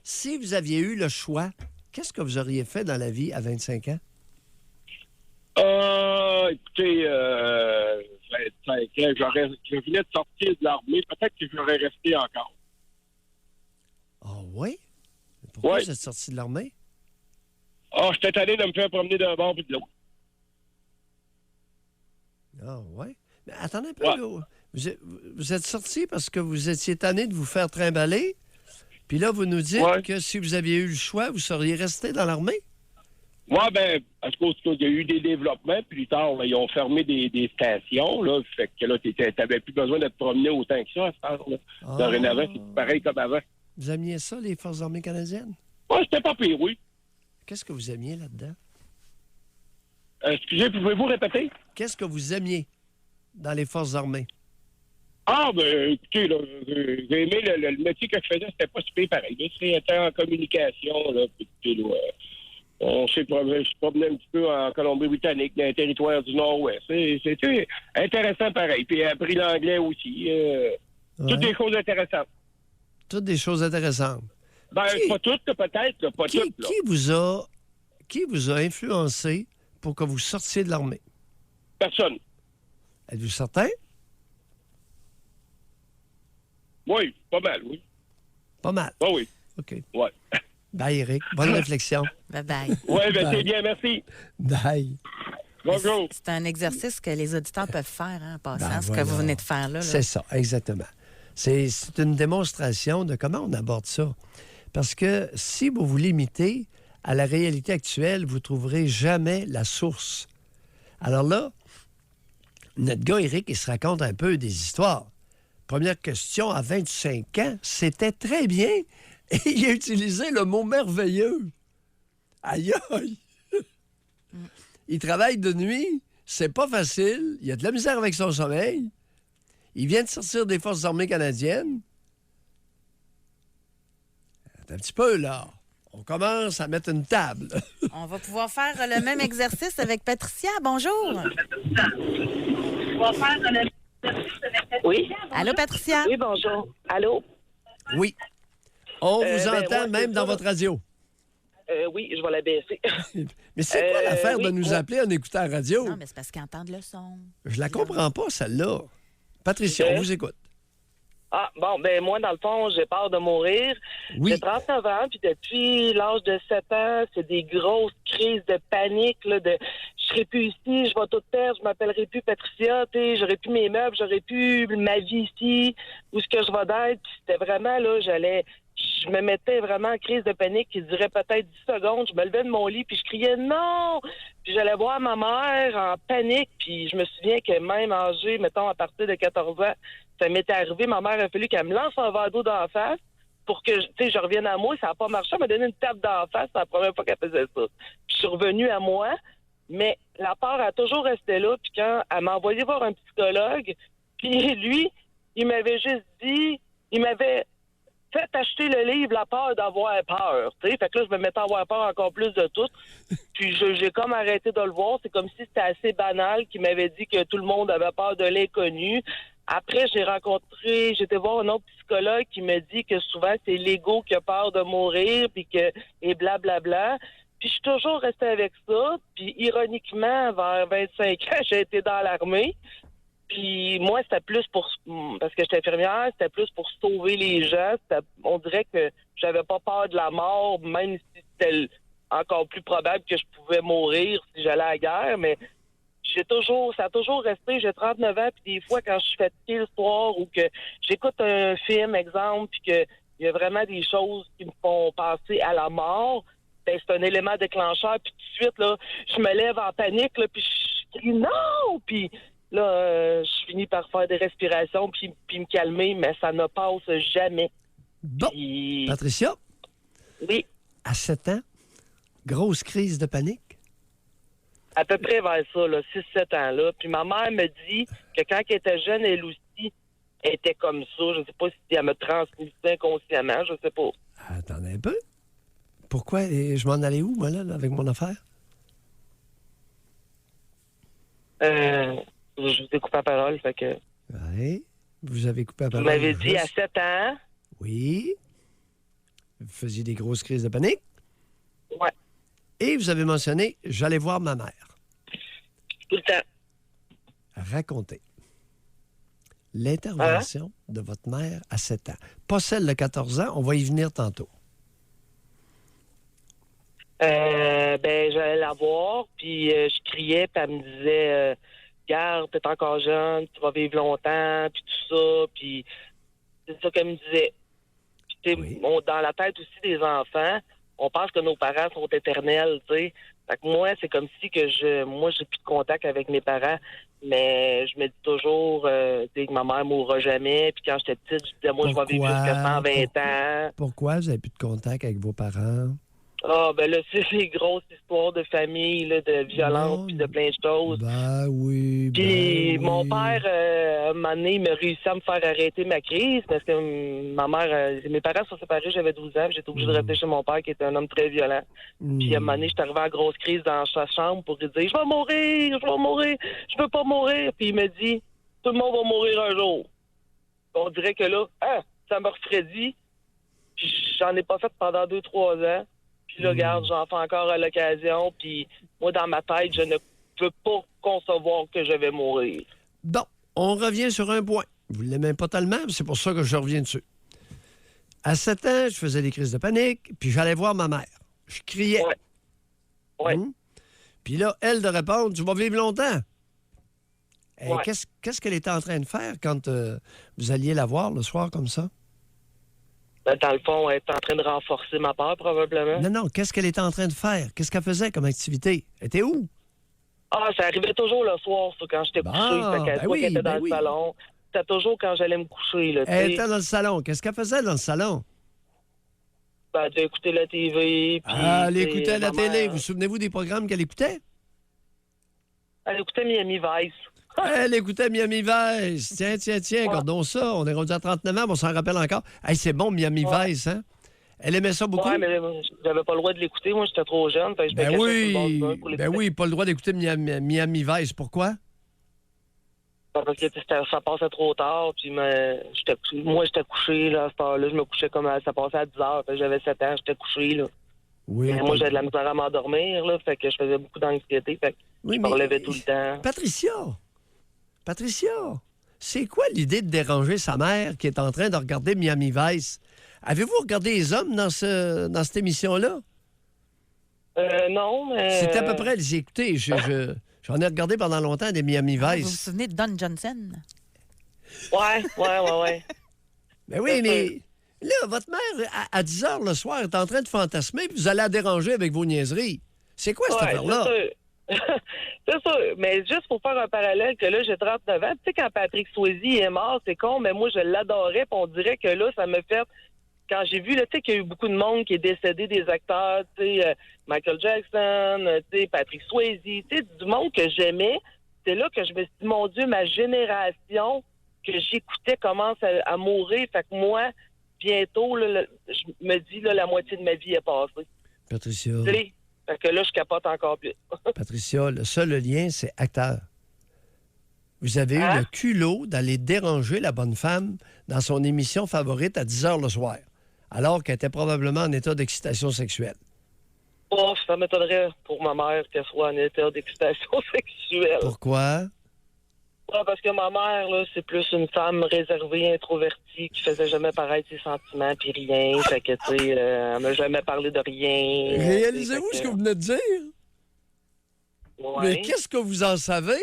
Si vous aviez eu le choix, qu'est-ce que vous auriez fait dans la vie à 25 ans? Écoutez, 25 ans, je venais de sortir de l'armée. Peut-être que j'aurais resté encore. Ah oui? Pourquoi Ouais. vous êtes sorti de l'armée? J'étais tanné de me faire promener d'un bord puis de l'autre. Ah oui? Mais attendez un peu, Ouais. là. Vous êtes sorti parce que vous étiez tanné de vous faire trimballer. Puis là, vous nous dites Ouais. que si vous aviez eu le choix, vous seriez resté dans l'armée? Moi, parce qu'il y a eu des développements. Plus tard, là, ils ont fermé des stations. Là, fait que là, t'avais plus besoin de te promener autant que ça à ce temps-là. Ah. Dorénavant, c'est pareil comme avant. Vous aimiez ça, les Forces armées canadiennes? Ouais, c'était pas pire, oui. Qu'est-ce que vous aimiez là-dedans? Excusez, pouvez-vous répéter? Qu'est-ce que vous aimiez dans les Forces armées? Écoutez, là, j'ai aimé le métier que je faisais, c'était pas super pareil. Là, c'était en communication, là, puis, écoutez, là, on s'est promené, je suis promené un petit peu en Colombie-Britannique, dans les territoires du Nord-Ouest. C'était intéressant pareil. Puis j'ai appris l'anglais aussi. Toutes Ouais. des choses intéressantes. Toutes des choses intéressantes. Qui- Pas toutes, là, peut-être, là, pas Qui, toutes. Là. qui vous a influencé pour que vous sortiez de l'armée? Personne. Êtes-vous certain? Oui, pas mal, oui. Pas mal. Ah oui, OK. ouais. Bye, Eric. Bonne réflexion. Bye-bye. Oui, Bye. c'est bien, merci. Bye. Bonjour. C'est un exercice que les auditeurs peuvent faire en passant, Ben ce voilà. que vous venez de faire là. C'est ça, exactement. C'est une démonstration de comment on aborde ça. Parce que si vous vous limitez à la réalité actuelle, vous ne trouverez jamais la source. Alors là, notre gars, Eric, il se raconte un peu des histoires. Première question, à 25 ans, c'était très bien. Et il a utilisé le mot merveilleux. Aïe, aïe! Il travaille de nuit, c'est pas facile, il a de la misère avec son sommeil. Il vient de sortir des Forces armées canadiennes. Attends un petit peu, là. On commence à mettre une table. On va pouvoir faire le même exercice avec Patricia. Bonjour. Oui. Allô, Patricia? Oui, bonjour. Allô? Oui. On vous entend moi, même c'est dans ça. votre radio. Oui, je vais la baisser. Mais c'est quoi l'affaire de oui, nous moi- appeler en écoutant la radio? Non, mais c'est parce qu'ils entendent le son. Je la comprends pas, celle-là. Patricia, on vous écoute. Moi, dans le fond, j'ai peur de mourir. Oui. J'ai 39 ans, puis depuis l'âge de 7 ans, c'est des grosses crises de panique, là, de je serai plus ici, je vais tout perdre, je m'appellerai plus Patricia, tu sais, j'aurai plus mes meubles, j'aurai plus ma vie ici, où est-ce que je vais d'être, puis c'était vraiment, là, je me mettais vraiment en crise de panique qui durait peut-être 10 secondes, je me levais de mon lit, puis je criais non! Puis j'allais voir ma mère en panique, puis je me souviens que même âgée, mettons, à partir de 14 ans, ça m'était arrivé, ma mère a fallu qu'elle me lance un verre d'eau dans la face pour que, tu sais, je revienne à moi. Ça n'a pas marché. Elle m'a donné une tape dans la face. C'est la première fois qu'elle faisait ça. Puis je suis revenue à moi, mais la peur a toujours resté là. Puis quand elle m'a envoyé voir un psychologue, puis lui, il m'avait juste dit, il m'avait fait acheter le livre La peur d'avoir peur. Tu sais, fait que là, je me mettais à avoir peur encore plus de tout. Puis j'ai comme arrêté de le voir. C'est comme si c'était assez banal qu'il m'avait dit que tout le monde avait peur de l'inconnu. Après, j'étais voir un autre psychologue qui me dit que souvent, c'est l'ego qui a peur de mourir, puis que, et blablabla. Puis je suis toujours restée avec ça. Puis ironiquement, vers 25 ans, j'ai été dans l'armée. Puis moi, c'était plus parce que j'étais infirmière, c'était plus pour sauver les gens. On dirait que j'avais pas peur de la mort, même si c'était encore plus probable que je pouvais mourir si j'allais à la guerre, mais ça a toujours resté, j'ai 39 ans, puis des fois, quand je suis fatiguée le soir ou que j'écoute un film, exemple, puis qu'il y a vraiment des choses qui me font penser à la mort, ben c'est un élément déclencheur, puis tout de suite, là, je me lève en panique, là, puis je crie « Non! » Puis là, je finis par faire des respirations, puis me calmer, mais ça ne passe jamais. Bon, Puis, Patricia, oui, à 7 ans, grosse crise de panique. à peu près vers ça, là, 6-7 ans, là. Puis ma mère me dit que quand elle était jeune, elle aussi, était comme ça. Je sais pas si elle me transmis ça inconsciemment, je sais pas. Attendez un peu. Pourquoi? Et je m'en allais où, moi, là, avec mon affaire? Je vous ai coupé la parole, fait que... Oui. Vous avez coupé la Vous parole. m'avez dit à 7 ans. Oui. Vous faisiez des grosses crises de panique. Ouais, Et vous avez mentionné, j'allais voir ma mère. tout le temps. Racontez l'intervention de votre mère à 7 ans. Pas celle de 14 ans, on va y venir tantôt. J'allais la voir, puis je criais, puis elle me disait garde, t'es encore jeune, tu vas vivre longtemps, puis tout ça, puis c'est ça qu'elle me disait. Puis Oui. dans la tête aussi des enfants, on pense que nos parents sont éternels, tu sais. Fait que moi, c'est comme si que moi, j'ai plus de contact avec mes parents, mais je me dis toujours tu sais, que ma mère mourra jamais, puis quand j'étais petite, je disais, moi, je vais vivre jusqu'à 120 ans. Pourquoi vous n'avez plus de contact avec vos parents? Ah, ben là, c'est des grosses histoires de famille, là, de violence, puis de plein de choses. Ben oui, Puis ben mon oui. père, à un moment donné, il m'a réussi à me faire arrêter ma crise parce que ma mère, mes parents sont séparés, j'avais 12 ans, puis j'étais obligée de rester chez mon père qui était un homme très violent. Puis à un moment donné, j'étais arrivée en grosse crise dans sa chambre pour lui dire « Je vais mourir, je veux pas mourir. » Puis il me dit « Tout le monde va mourir un jour. » On dirait que là, ça me refroidit. Puis j'en ai pas fait pendant 2-3 ans. Puis là, regarde, j'en fais encore à l'occasion. Puis moi, dans ma tête, je ne peux pas concevoir que je vais mourir. Bon, on revient sur un point. Vous ne l'aimez pas tellement, c'est pour ça que je reviens dessus. À 7 ans, je faisais des crises de panique, puis j'allais voir ma mère. Je criais. Ouais. Puis là, elle de répondre, tu vas vivre longtemps. Et Ouais. qu'est-ce qu'elle était en train de faire quand vous alliez la voir le soir comme ça? Ben, dans le fond, elle est en train de renforcer ma peur, probablement. Non, qu'est-ce qu'elle était en train de faire? Qu'est-ce qu'elle faisait comme activité? Elle était où? Ah, ça arrivait toujours le soir, ça, quand j'étais couché. Fait qu'elle ben oui, était dans ben le oui. salon. C'était toujours quand j'allais me coucher, là, tu Elle sais. était dans le salon. Qu'est-ce qu'elle faisait dans le salon? Ben, d'écouter la TV, puis... Elle écoutait la ma télé. mère, Vous souvenez-vous des programmes qu'elle écoutait? Elle écoutait Miami Vice. Elle écoutait Miami Vice. Tiens, gardons ça. On est rendu à 39 ans, mais on s'en rappelle encore. Hey, c'est bon, Miami Vice, hein? Elle aimait ça beaucoup? Ouais, mais j'avais pas le droit de l'écouter. Moi, j'étais trop jeune. Fait que je me Ben cachais sur le bord du mur pour l'écouter. oui, pas le droit d'écouter Miami Vice. Pourquoi? Parce que ça passait trop tard. Puis moi, j'étais couché là, à cette heure-là. Je me couchais comme ça passait à 10 heures. Fait que j'avais 7 ans, j'étais couché. Là. Oui. Mais moi, j'avais de la misère à m'endormir. Là, fait que je faisais beaucoup d'anxiété. Fait que je me relevais tout le temps. Patricia, c'est quoi l'idée de déranger sa mère qui est en train de regarder Miami Vice? Avez-vous regardé les hommes dans cette émission-là? Non, mais... C'était à peu près... Écoutez, j'en ai regardé pendant longtemps des Miami Vous vous Vice. souvenez de Don Johnson? Ouais. Ben oui, mais là, votre mère, à 10 h le soir, est en train de fantasmer, puis vous allez la déranger avec vos niaiseries. C'est quoi cette affaire-là? C'est sûr. C'est sûr. Mais juste pour faire un parallèle, que là, j'ai 39 ans. Tu sais, quand Patrick Swayze est mort, c'est con, mais moi, je l'adorais, puis on dirait que là, ça me fait... Quand j'ai vu, là, tu sais, qu'il y a eu beaucoup de monde qui est décédé, des acteurs, tu sais, Michael Jackson, tu sais, Patrick Swayze, tu sais, du monde que j'aimais, c'est là que je me suis dit, mon Dieu, ma génération que j'écoutais commence à mourir. Fait que moi, bientôt, là, je me dis, là, la moitié de ma vie est passée. Patricia, Tu sais, fait que là, je capote encore plus. Patricia, le seul lien, c'est acteur. Vous avez eu le culot d'aller déranger la bonne femme dans son émission favorite à 10 h le soir, alors qu'elle était probablement en état d'excitation sexuelle. Oh, ça m'étonnerait pour ma mère qu'elle soit en état d'excitation sexuelle. Pourquoi? Ouais, parce que ma mère, là, c'est plus une femme réservée, introvertie, qui faisait jamais paraître ses sentiments, puis rien. Fait que, tu sais, elle m'a jamais parlé de rien. Réalisez-vous ce que vous venez de dire? Ouais. Mais qu'est-ce que vous en savez?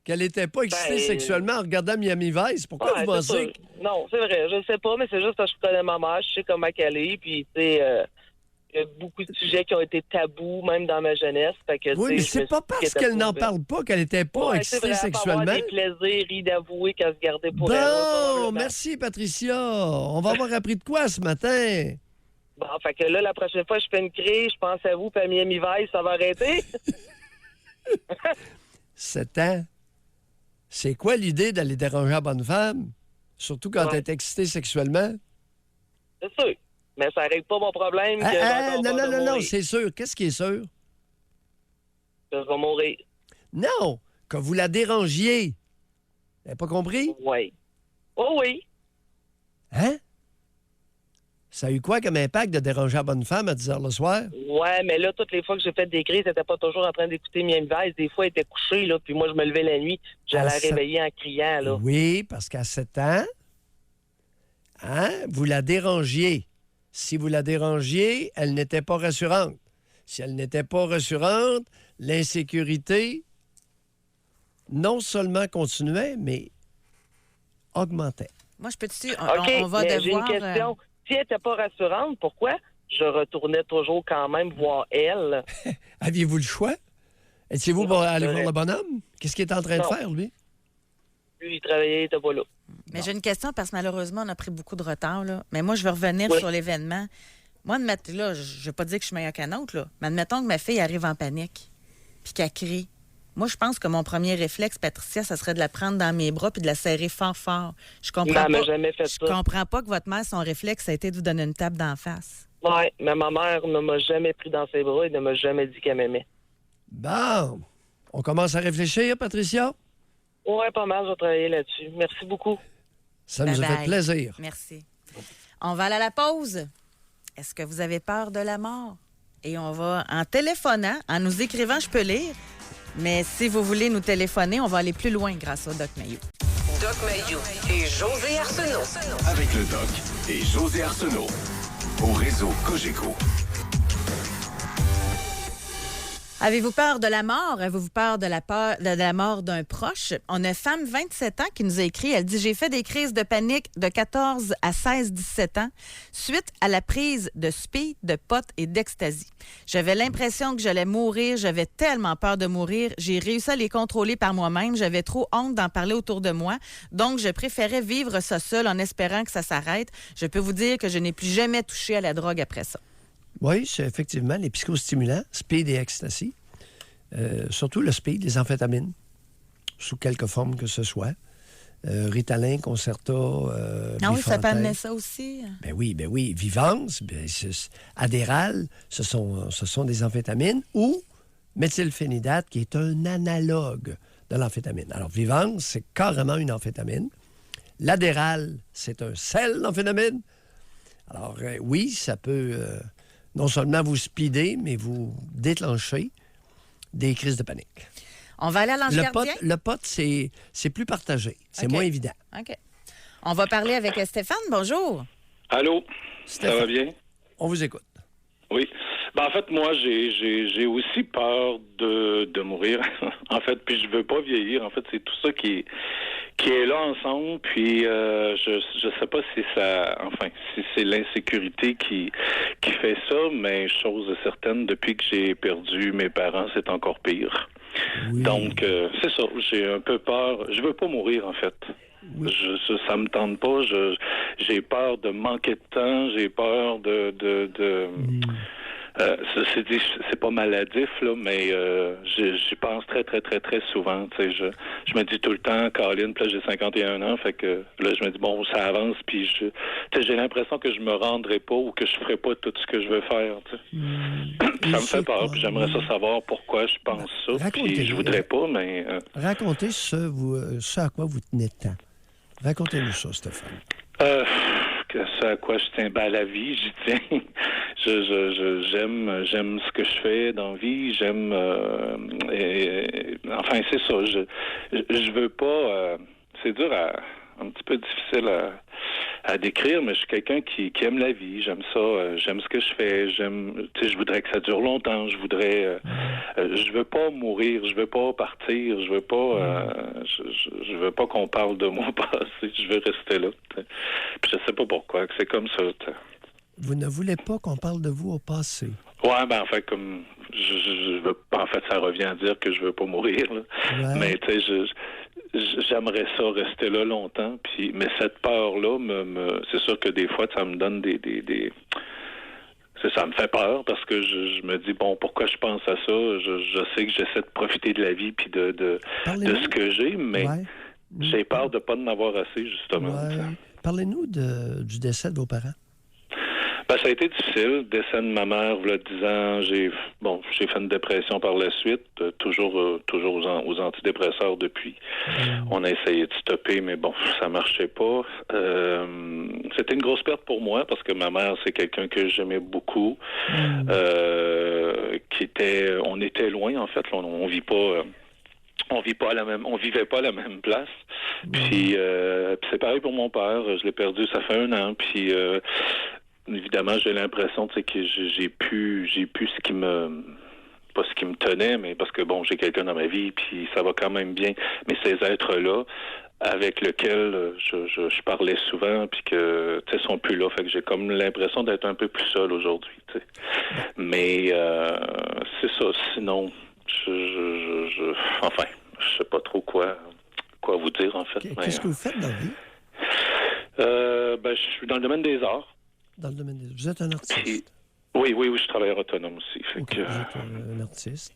Qu'elle n'était pas excitée sexuellement en regardant Miami Vice. Pourquoi vous pensez? Non, c'est vrai, je sais pas, mais c'est juste parce que je connais ma mère, je sais comment elle est, puis, tu sais... il y a beaucoup de sujets qui ont été tabous, même dans ma jeunesse. Fait que, Oui, mais c'est pas parce qu'elle n'en parle pas qu'elle n'était pas excitée sexuellement. Elle des plaisirs inavoués qu'elle se gardait pour elle. Bon, merci Patricia. On va avoir appris de quoi ce matin? Bon, fait que là, la prochaine fois que je fais une crise, je pense à vous, puis à Miami Vice, ça va arrêter? 7 ans. C'est quoi l'idée d'aller déranger la bonne femme? Surtout quand Ouais. t'es excité sexuellement? C'est sûr. Mais ça règle pas mon problème. Que j'ai encore non, peur de non, mourir. c'est sûr. Qu'est-ce qui est sûr? Que je vais mourir. Non, que vous la dérangiez. T'avez pas compris? Oui. Oh oui. Hein? Ça a eu quoi comme impact de déranger la bonne femme à 10 h le soir? Ouais, mais là, toutes les fois que j'ai fait des crises, c'était pas toujours en train d'écouter Miami Vice. Des fois, elle était couchée, là, puis moi, je me levais la nuit, j'allais À la sept- réveiller en criant, là. Oui, parce qu'à 7 ans, hein, vous la dérangiez. Si vous la dérangiez, elle n'était pas rassurante. Si elle n'était pas rassurante, l'insécurité non seulement continuait, mais augmentait. Moi, je peux-tu... OK, on va mais j'ai une devoir... question. Si elle n'était pas rassurante, pourquoi je retournais toujours quand même voir elle? Aviez-vous le choix? Étiez-vous Non, aller c'est voir vrai. le bonhomme? Qu'est-ce qu'il est en train de Non. faire, lui? Lui, il travaillait, il était pas là. Mais j'ai une question parce que malheureusement, on a pris beaucoup de retard. Là. Mais moi, je veux revenir Oui. sur l'événement. Moi, là, je ne veux pas dire que je suis meilleure qu'un autre, là, mais admettons que ma fille arrive en panique puis qu'elle crie. Moi, je pense que mon premier réflexe, Patricia, ça serait de la prendre dans mes bras puis de la serrer fort, fort. Je comprends Non, elle m'a pas. jamais fait Je ça. comprends pas que votre mère, son réflexe, ça a été de vous donner une tape d'en face. Oui, mais ma mère ne m'a jamais pris dans ses bras et ne m'a jamais dit qu'elle m'aimait. Bon, on commence à réfléchir, Patricia? Oui, pas mal, je vais travailler là-dessus. Merci beaucoup. Ça nous a Bye-bye. fait plaisir. Merci. On va aller à la pause. Est-ce que vous avez peur de la mort? Et on va, en téléphonant, en nous écrivant, je peux lire. Mais si vous voulez nous téléphoner, on va aller plus loin grâce au Doc Mayou. Doc Mayou et José Arsenault. Avec le Doc et José Arsenault. Au réseau Cogeco. Avez-vous peur de la mort? Avez-vous peur de la mort d'un proche? On a une femme, 27 ans, qui nous a écrit. Elle dit « J'ai fait des crises de panique de 14 à 16-17 ans suite à la prise de speed, de pot et d'ecstasy. J'avais l'impression que j'allais mourir. J'avais tellement peur de mourir. J'ai réussi à les contrôler par moi-même. J'avais trop honte d'en parler autour de moi. Donc, je préférais vivre ça seul en espérant que ça s'arrête. Je peux vous dire que je n'ai plus jamais touché à la drogue après ça. » Oui, c'est effectivement les psychostimulants, speed et ecstasy. Surtout le speed, les amphétamines, sous quelque forme que ce soit. Ritalin, Concerta, Ah oui, ça peut Bifontaine. amener ça aussi. Ben oui. Vivance, Adderall, ce sont des amphétamines ou méthylphénidate, qui est un analogue de l'amphétamine. Alors, Vivance, c'est carrément une amphétamine. L'Adderall, c'est un sel d'amphétamine. Alors, oui, ça peut non seulement vous speeder, mais vous déclencher des crises de panique. On va aller à l'Ange Gardien? Le pot, c'est plus partagé. C'est OK. moins évident. OK. On va parler avec Stéphane. Bonjour. Allô? Stéphane, Ça va bien? on vous écoute. Oui. Ben, en fait, moi, j'ai aussi peur de mourir. En fait, puis je veux pas vieillir. En fait, c'est tout ça qui est là ensemble. Puis je sais pas si si c'est l'insécurité qui fait ça, mais chose certaine, depuis que j'ai perdu mes parents, c'est encore pire. Oui. Donc, c'est ça. J'ai un peu peur. Je veux pas mourir, en fait. Oui. Ça me tente pas. J'ai peur de manquer de temps. J'ai peur de c'est pas maladif, là, mais j'y pense très, très, très, très souvent. Tu sais, je me dis tout le temps, Caroline, puis là, j'ai 51 ans, fait que là, je me dis, bon, ça avance, puis j'ai l'impression que je me rendrai pas ou que je ferai pas tout ce que je veux faire. Tu sais. Ça me fait peur, puis j'aimerais ça savoir pourquoi je pense ça, puis je voudrais pas, mais... Racontez ce à quoi vous tenez tant. Racontez-nous ça, Stéphane. Que ça à quoi je tiens, ben, à la vie, j'y tiens. J'aime ce que je fais dans la vie. J'aime, enfin, c'est ça. Je veux pas. C'est dur un petit peu difficile à décrire, mais je suis quelqu'un qui aime la vie. J'aime ça. J'aime ce que je fais. Tu sais, je voudrais que ça dure longtemps. Je voudrais. Je veux pas mourir. Je veux pas partir. Je veux pas. Je veux pas qu'on parle de mon passé. Je veux rester là. T'sais. Puis je sais pas pourquoi. Que c'est comme ça. T'sais. Vous ne voulez pas qu'on parle de vous au passé. Ouais, ben en fait, comme je veux pas, en fait, ça revient à dire que je veux pas mourir. Là. Ouais. Mais tu sais, j'aimerais ça rester là longtemps. Puis, mais cette peur-là, c'est sûr que des fois, ça me donne ça me fait peur parce que je me dis, bon, pourquoi je pense à ça? Je sais que j'essaie de profiter de la vie puis de ce que j'ai, mais Ouais. J'ai peur de ne pas en avoir assez, justement. Ouais. Parlez-nous du décès de vos parents. Ben, ça a été difficile. Décès de ma mère, il y a 10 ans, j'ai fait une dépression par la suite, toujours aux antidépresseurs depuis. On a essayé de stopper, mais bon, ça marchait pas. C'était une grosse perte pour moi parce que ma mère, c'est quelqu'un que j'aimais beaucoup, on était loin en fait. On vit pas. On vivait pas à la même place. Puis c'est pareil pour mon père. Je l'ai perdu, ça fait 1 an. Puis évidemment, j'ai l'impression, tu sais, que j'ai pu ce qui me, pas ce qui me tenait, mais parce que bon, j'ai quelqu'un dans ma vie, puis ça va quand même bien. Mais ces êtres-là, avec lesquels je parlais souvent, puis que, tu sais, sont plus là. Fait que j'ai comme l'impression d'être un peu plus seul aujourd'hui, tu sais. Mais c'est ça. Sinon, enfin, je sais pas trop quoi vous dire, en fait. Qu'est-ce que vous faites dans la vie? Je suis dans le domaine des arts. Dans le domaine des arts. Vous êtes un artiste? Oui, je suis travailleur autonome aussi. Fait que... Vous êtes un artiste.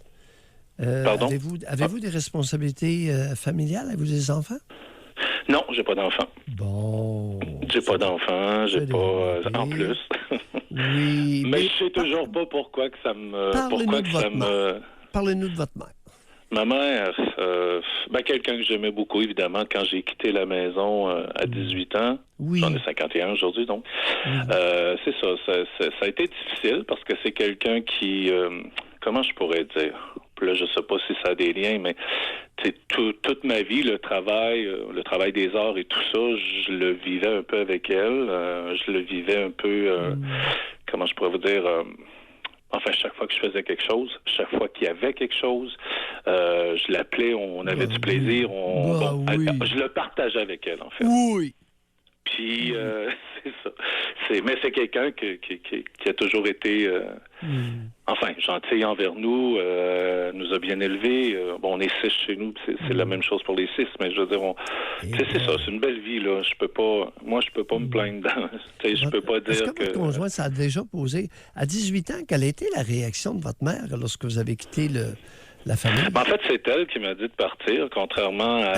Pardon? Avez-vous des responsabilités familiales? Avez-vous des enfants? Non, j'ai pas d'enfants. Bon. J'ai pas d'enfants, j'ai pas... en plus. Oui. Mais je sais toujours pas pourquoi que ça me... Parlez-nous de votre mère. Ma mère, quelqu'un que j'aimais beaucoup, évidemment, quand j'ai quitté la maison à 18 ans. Oui. J'en ai 51 aujourd'hui, donc. C'est ça, ça a été difficile parce que c'est quelqu'un qui... comment je pourrais dire? Là, je sais pas si ça a des liens, mais toute ma vie, le travail des arts et tout ça, je le vivais un peu avec elle. Je le vivais un peu... comment je pourrais vous dire... Enfin, chaque fois que je faisais quelque chose, chaque fois qu'il y avait quelque chose, je l'appelais, on avait du plaisir, je le partageais avec elle, en fait. Oui. Puis, c'est ça. Mais c'est quelqu'un qui a toujours été, gentil envers nous, nous a bien élevés. On est 6 chez nous, c'est la même chose pour les 6, mais je veux dire, c'est ça, c'est une belle vie, là. Je peux pas me plaindre. Je peux pas dire Est-ce que votre conjoint, ça a déjà posé, à 18 ans, quelle a été la réaction de votre mère lorsque vous avez quitté la famille? En fait, c'est elle qui m'a dit de partir, contrairement à...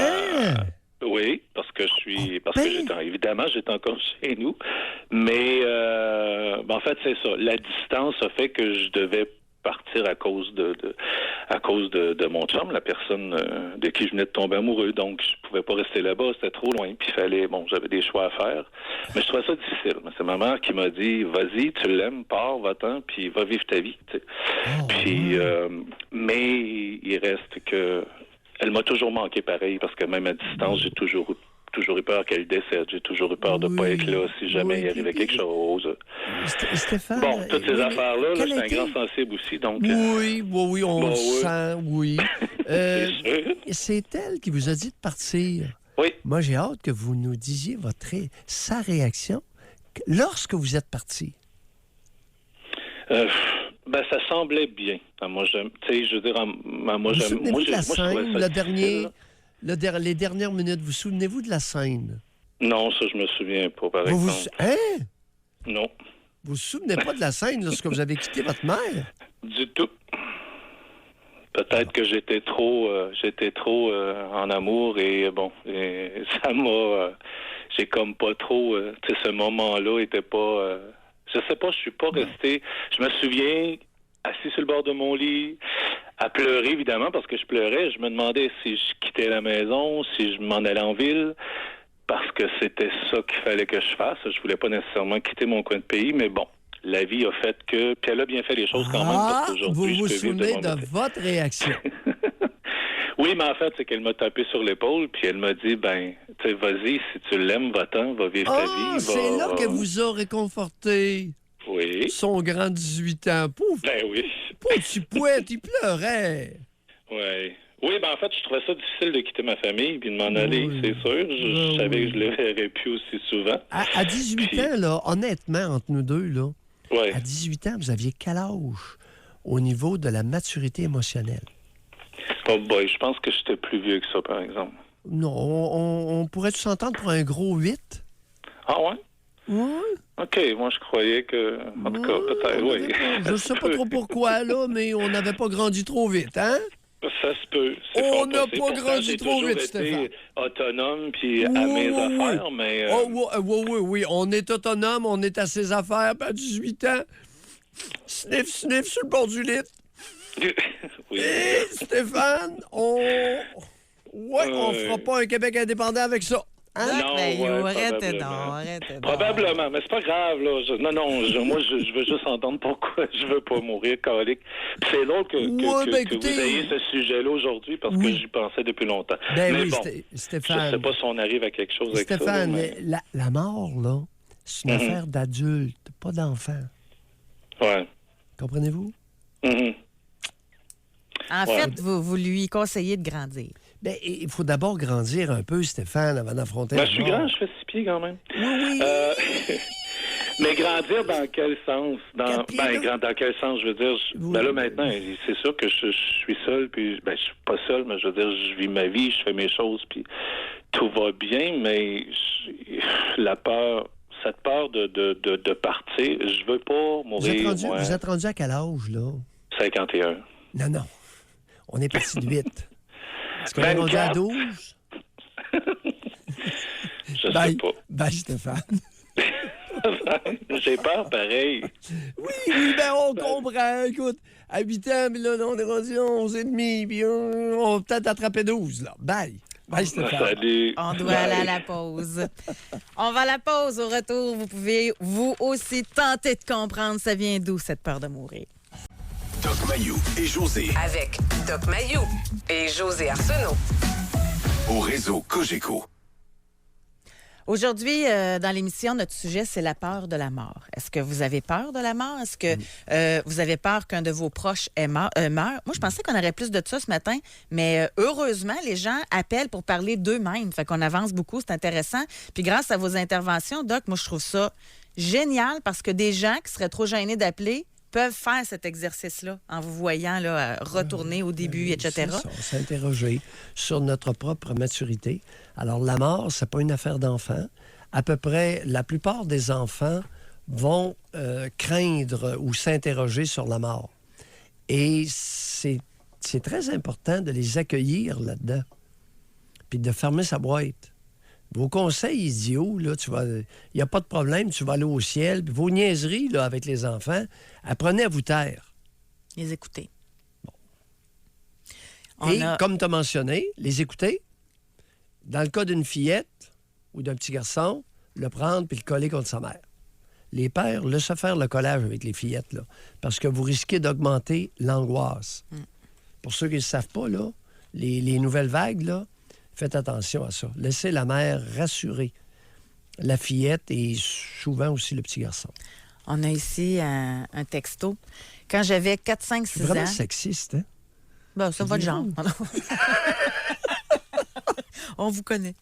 Oui, parce que j'étais encore chez nous, mais en fait c'est ça. La distance a fait que je devais partir à cause de mon chum, la personne de qui je venais de tomber amoureux. Donc je pouvais pas rester là-bas, c'était trop loin. Puis j'avais des choix à faire, mais je trouvais ça difficile. C'est ma mère qui m'a dit vas-y, tu l'aimes, pars, va-t'en, puis va vivre ta vie. Tu sais. Mais il reste que elle m'a toujours manqué pareil, parce que même à distance, j'ai toujours eu peur qu'elle décède. J'ai toujours eu peur de ne pas être là si jamais il arrivait quelque chose. Stéphane... Bon, toutes ces affaires-là, je suis un grand sensible aussi, donc... Oui, on le sent, oui. C'est elle qui vous a dit de partir. Oui. Moi, j'ai hâte que vous nous disiez sa réaction lorsque vous êtes parti. Ça semblait bien. Moi, j'aime. Tu sais, je veux dire, moi, j'aime. Souvenez-vous de la scène, les dernières minutes, vous souvenez-vous de la scène? Non, ça, je me souviens pas, par exemple. Non. Vous vous souvenez pas de la scène lorsque vous avez quitté votre mère? Du tout. Peut-être que j'étais trop en amour et ça m'a. J'ai comme pas trop. Tu sais, ce moment-là était pas. Je sais pas, je suis pas resté. Je me souviens, assis sur le bord de mon lit, à pleurer, évidemment, parce que je pleurais. Je me demandais si je quittais la maison, si je m'en allais en ville, parce que c'était ça qu'il fallait que je fasse. Je voulais pas nécessairement quitter mon coin de pays, mais bon, la vie a fait que... Puis elle a bien fait les choses quand même, parce qu'aujourd'hui, vous vous souvenez de votre réaction? Oui, mais en fait, c'est qu'elle m'a tapé sur l'épaule, puis elle m'a dit, tu sais, vas-y, si tu l'aimes, va-t'en, va vivre ta vie. C'est là qu'elle vous a réconforté. Oui. Son grand 18 ans. Pouf! Oui. Pauvre petit poète, il pleurait. Oui. Oui, en fait, je trouvais ça difficile de quitter ma famille puis de m'en aller, c'est sûr. Je savais que je le verrais plus aussi souvent. À 18 ans, là, honnêtement, entre nous deux, là, à 18 ans, vous aviez quel âge au niveau de la maturité émotionnelle? Oh boy, je pense que j'étais plus vieux que ça, par exemple. Non, on pourrait-tu s'entendre pour un gros 8? Ah ouais? Oui. OK, moi je croyais que... En tout cas, peut-être, oui. Je ne sais pas trop pourquoi, là, mais on n'avait pas grandi trop vite, hein? Ça se peut. C'est On fort n'a possible. pas Pourtant, grandi j'ai trop toujours vite, été Stéphane. autonome puis à mes affaires, mais... Oui. On est autonome, on est à ses affaires, puis à 18 ans. Sniff sur le bord du lit. oui. Et Stéphane, on fera pas un Québec indépendant avec ça. Hein? Non, arrêtez probablement. donc. Probablement, mais c'est pas grave, là. Moi, je veux juste entendre pourquoi je veux pas mourir, colique. Puis c'est drôle que écoutez... vous ayez ce sujet-là aujourd'hui, parce que j'y pensais depuis longtemps. Ben mais oui, bon, Stéphane. je sais pas si on arrive à quelque chose avec ça. Stéphane, Là, mais... la mort, là, c'est une affaire d'adulte, pas d'enfant. Ouais. Comprenez-vous? En fait, vous lui conseillez de grandir. Bien, il faut d'abord grandir un peu, Stéphane, avant d'affronter la Je suis mort. grand, je fais 6 pieds quand même. Oui. Mais grandir dans quel sens? Dans quel sens, je veux dire? Là, maintenant, c'est sûr que je suis seul, puis je suis pas seul, mais je veux dire, je vis ma vie, je fais mes choses, puis tout va bien, mais la peur... Cette peur de partir, je veux pas mourir. Vous êtes rendu à quel âge, là? 51. Non. On est parti de 8. Est-ce qu'on est rendu à 12? Je sais pas. Bye, Stéphane. J'ai peur, pareil. Oui, on comprend. Écoute, à 8 ans, puis là, on est rendu à 11 et demi, puis on va peut-être attraper 12, là. Bye. Bye, Stéphane. Salut. On doit aller à la pause. On va à la pause. Au retour, vous pouvez vous aussi tenter de comprendre ça vient d'où, cette peur de mourir. Doc Mayou et José. Avec Doc Mayou et José Arsenault. Au réseau Cogeco. Aujourd'hui, dans l'émission, notre sujet, c'est la peur de la mort. Est-ce que vous avez peur de la mort? Est-ce que vous avez peur qu'un de vos proches meure? Moi, je pensais qu'on aurait plus de ça ce matin, mais heureusement, les gens appellent pour parler d'eux-mêmes. Fait qu'on avance beaucoup, c'est intéressant. Puis grâce à vos interventions, Doc, moi, je trouve ça génial parce que des gens qui seraient trop gênés d'appeler peuvent faire cet exercice-là en vous voyant là, retourner au début, etc. C'est ça, s'interroger sur notre propre maturité. Alors, la mort, c'est pas une affaire d'enfant. À peu près, la plupart des enfants vont craindre ou s'interroger sur la mort. Et c'est très important de les accueillir là-dedans, puis de fermer sa boîte. Vos conseils idiots, là, il n'y a pas de problème, tu vas aller au ciel. Puis vos niaiseries là, avec les enfants, apprenez à vous taire. Les écouter. Comme tu as mentionné, les écouter. Dans le cas d'une fillette ou d'un petit garçon, le prendre puis le coller contre sa mère. Les pères, laissez faire le collage avec les fillettes, là, parce que vous risquez d'augmenter l'angoisse. Pour ceux qui ne savent pas, là, les nouvelles vagues, là, faites attention à ça. Laissez la mère rassurer la fillette et souvent aussi le petit garçon. On a ici un texto. Quand j'avais 4, 5, 6 ans... C'est vraiment sexiste, hein? Ben, ça va de genre. On vous connaît.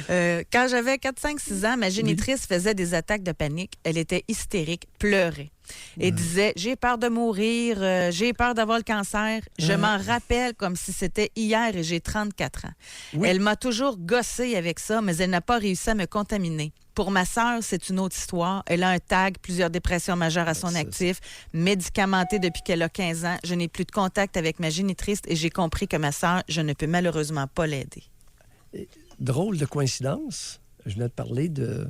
Quand j'avais 4, 5, 6 ans, ma génitrice faisait des attaques de panique. Elle était hystérique, pleurait. Et disait, j'ai peur de mourir, j'ai peur d'avoir le cancer. Je m'en rappelle comme si c'était hier et j'ai 34 ans. Oui. Elle m'a toujours gossé avec ça, mais elle n'a pas réussi à me contaminer. Pour ma sœur, c'est une autre histoire. Elle a un TAG, plusieurs dépressions majeures à son actif, médicamentée depuis qu'elle a 15 ans. Je n'ai plus de contact avec ma génitrice et j'ai compris que ma sœur, je ne peux malheureusement pas l'aider. Drôle de coïncidence. Je venais de parler de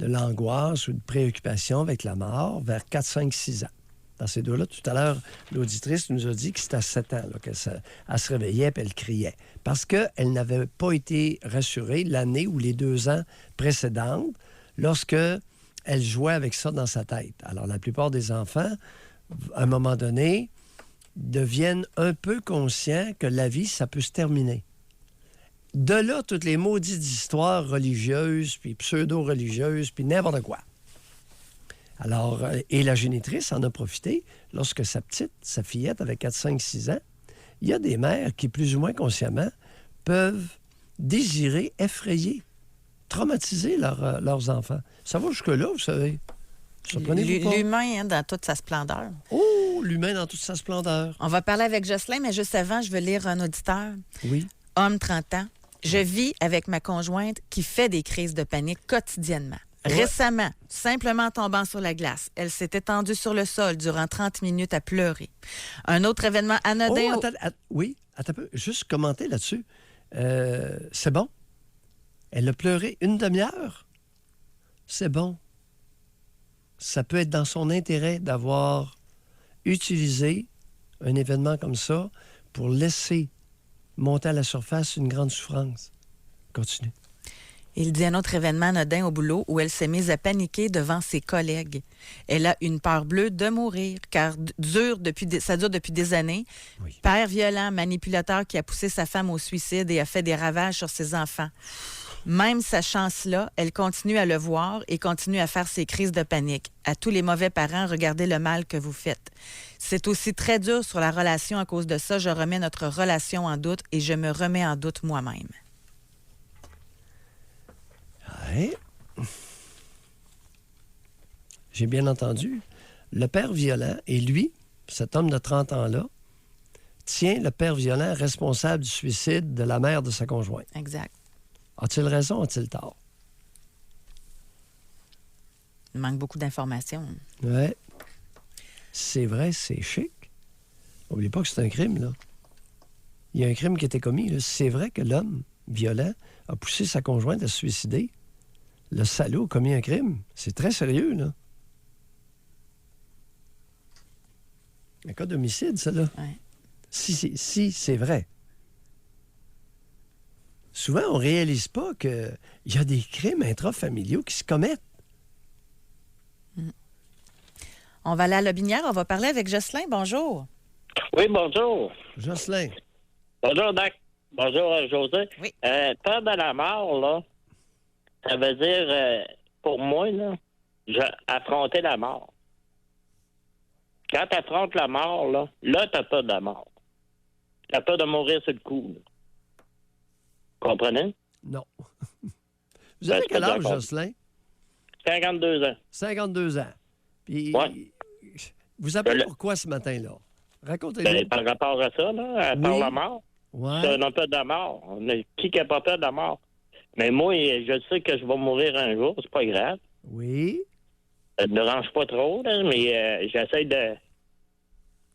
l'angoisse ou de préoccupation avec la mort vers 4, 5, 6 ans. Dans ces deux-là, tout à l'heure, l'auditrice nous a dit que c'était à 7 ans qu'elle se réveillait et elle criait. Parce qu'elle n'avait pas été rassurée l'année ou les 2 ans précédentes lorsque elle jouait avec ça dans sa tête. Alors, la plupart des enfants, à un moment donné, deviennent un peu conscients que la vie, ça peut se terminer. De là, toutes les maudites histoires religieuses, puis pseudo-religieuses, puis n'importe quoi. Alors, et la génitrice en a profité lorsque sa fillette avait 4, 5, 6 ans. Il y a des mères qui, plus ou moins consciemment, peuvent désirer, effrayer, traumatiser leurs enfants. Ça va jusque-là, vous savez. Surprenez-vous pas. L'humain dans toute sa splendeur. Oh, l'humain dans toute sa splendeur. On va parler avec Jocelyn, mais juste avant, je veux lire un auditeur. Oui. Homme, 30 ans. Je vis avec ma conjointe qui fait des crises de panique quotidiennement. Récemment, simplement tombant sur la glace, elle s'est étendue sur le sol durant 30 minutes à pleurer. Un autre événement anodin... Oui, attends un peu. Juste commenter là-dessus. C'est bon. Elle a pleuré une demi-heure. C'est bon. Ça peut être dans son intérêt d'avoir utilisé un événement comme ça pour laisser monter à la surface une grande souffrance. Continue. Il dit un autre événement anodin au boulot où elle s'est mise à paniquer devant ses collègues. Elle a une peur bleue de mourir, car ça dure depuis des années. Oui. Père violent, manipulateur qui a poussé sa femme au suicide et a fait des ravages sur ses enfants. Même sa chance-là, elle continue à le voir et continue à faire ses crises de panique. À tous les mauvais parents, regardez le mal que vous faites. C'est aussi très dur sur la relation à cause de ça. Je remets notre relation en doute et je me remets en doute moi-même. Ouais. J'ai bien entendu. Le père violent, et lui, cet homme de 30 ans-là, tient le père violent responsable du suicide de la mère de sa conjointe. Exact. A-t-il raison, a-t-il tort? Il manque beaucoup d'informations. Oui. C'est vrai, c'est chic. N'oubliez pas que c'est un crime, là. Il y a un crime qui a été commis, là. C'est vrai que l'homme violent a poussé sa conjointe à se suicider. Le salaud a commis un crime. C'est très sérieux, là. Un cas d'homicide, ça, là. Ouais. Si c'est vrai. Souvent, on ne réalise pas qu'il y a des crimes intrafamiliaux qui se commettent. On va aller à la Lobinière. On va parler avec Jocelyn. Bonjour. Oui, bonjour. Jocelyn. Bonjour, Doc. Bonjour, José. Oui. Peur de la mort, là, ça veut dire, pour moi, là, affronter la mort. Quand tu affrontes la mort, là, t'as peur de la mort. T'as peur de mourir sur le coup. Là. Comprenez? Non. Vous avez quel âge, Jocelyn? 52 ans. 52 ans. Puis, ouais. Vous appelez pourquoi ce matin-là? Racontez-nous. Par rapport à ça, là, par la mort. Ouais. On a peur de la mort. Qui n'a pas peur de la mort? Mais moi, je sais que je vais mourir un jour, c'est pas grave. Oui. Ça ne me dérange pas trop, là, mais j'essaie de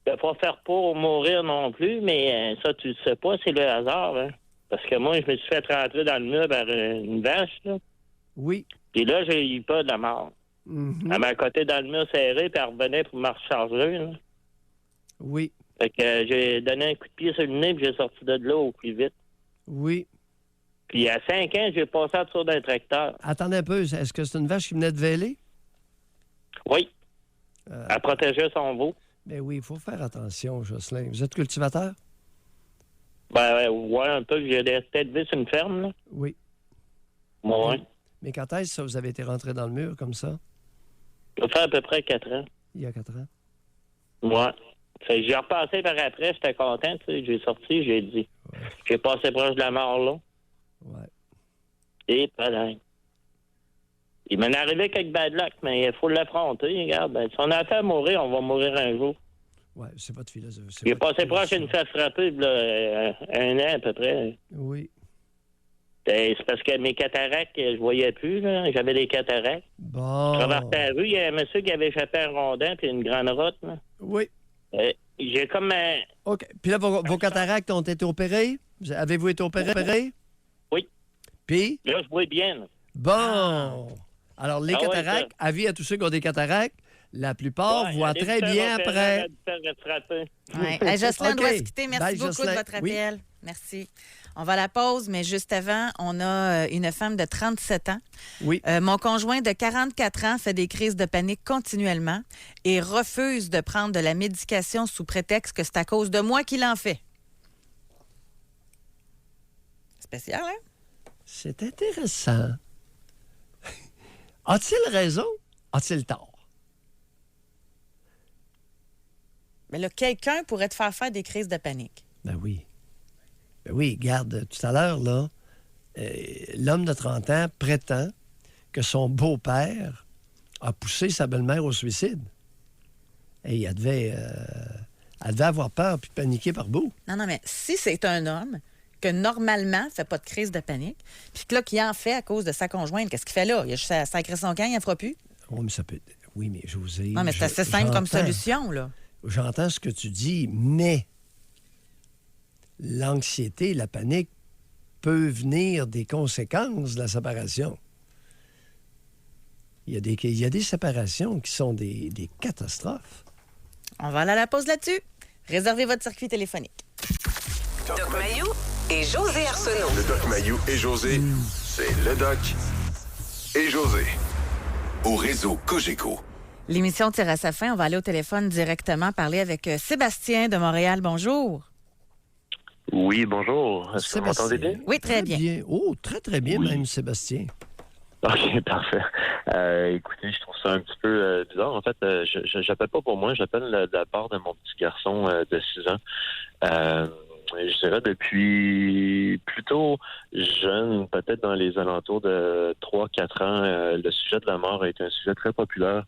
pas faire pour mourir non plus, mais ça, tu le sais pas, c'est le hasard. Hein. Parce que moi, je me suis fait rentrer dans le mur par une vache. Là. Oui. Puis là, j'ai eu peur de la mort. Mm-hmm. Elle m'a côté dans le mur serré, puis elle revenait pour me recharger. Là. Oui. Fait que j'ai donné un coup de pied sur le nez, puis j'ai sorti de là au plus vite. Oui. Puis à 5 ans, j'ai passé en dessous d'un tracteur. Attendez un peu, est-ce que c'est une vache qui venait de véler? Oui. Elle protégeait son veau. Ben oui, il faut faire attention, Jocelyn. Vous êtes cultivateur? Ben ouais, un peu. J'ai peut-être vu sur une ferme, là. Oui. Ouais. Mais quand est-ce que ça, vous avez été rentré dans le mur comme ça? Ça fait à peu près 4 ans. Il y a 4 ans? Ouais. Fait que j'ai repassé par après, j'étais content, tu sais. J'ai sorti, j'ai dit. Ouais. J'ai passé proche de la mort, là. Ouais. Et pas dingue. Il m'en est arrivé quelques bad luck, mais il faut l'affronter. Regarde, si on a fait à mourir, on va mourir un jour. Oui, c'est votre philosophie. J'ai passé proche d'une face frappée, là, 1 an à peu près. Oui. C'est parce que mes cataractes, je voyais plus, là. J'avais des cataractes. Bon. Je traversais la rue, il y a un monsieur qui avait échappé un rondin puis une grande route, là. Oui. J'ai comme un... OK. Puis là, vos cataractes ont été opérés? Avez-vous été opéré? Oui. Puis? Là, je vois bien, là. Bon. Alors, les cataractes, avis à tous ceux qui ont des cataractes, la plupart voient très bien après. Oui. Jocelyn doit se quitter. Merci beaucoup Jocelyn. De votre appel. Oui. Merci. On va à la pause, mais juste avant, on a une femme de 37 ans. Oui. Mon conjoint de 44 ans fait des crises de panique continuellement et refuse de prendre de la médication sous prétexte que c'est à cause de moi qu'il en fait. Spécial, hein? C'est intéressant. A-t-il raison? A-t-il tort? Mais là, quelqu'un pourrait te faire des crises de panique. Ben oui. Ben oui, regarde, tout à l'heure, là, l'homme de 30 ans prétend que son beau-père a poussé sa belle-mère au suicide. Et elle devait avoir peur puis paniquer par bout. Non, mais si c'est un homme que normalement ne fait pas de crise de panique, puis que là, qui en fait à cause de sa conjointe, qu'est-ce qu'il fait là? Il a juste à sacrer son camp, il n'en fera plus? Oui, mais ça peut... Oui, mais José... Non, mais c'est assez simple comme j'entends. solution, là. J'entends ce que tu dis, mais l'anxiété, la panique peut venir des conséquences de la séparation. Il y a des séparations qui sont des catastrophes. On va aller à la pause là-dessus. Réservez votre circuit téléphonique. Doc Mayou et José Arsenault. Le Doc Mayou et José, c'est le Doc et José. Au réseau Cogeco. L'émission tire à sa fin. On va aller au téléphone directement parler avec Sébastien de Montréal. Bonjour. Oui, bonjour. Est-ce que vous Sébastien. m'entendez bien? Oui, très bien. Oh, très, très bien, Oui. même, Sébastien. OK, parfait. Écoutez, je trouve ça un petit peu bizarre. En fait, j'appelle pas pour moi, j'appelle de la part de mon petit garçon de 6 ans. Je dirais depuis plutôt jeune, peut-être dans les alentours de 3-4 ans, le sujet de la mort a été un sujet très populaire.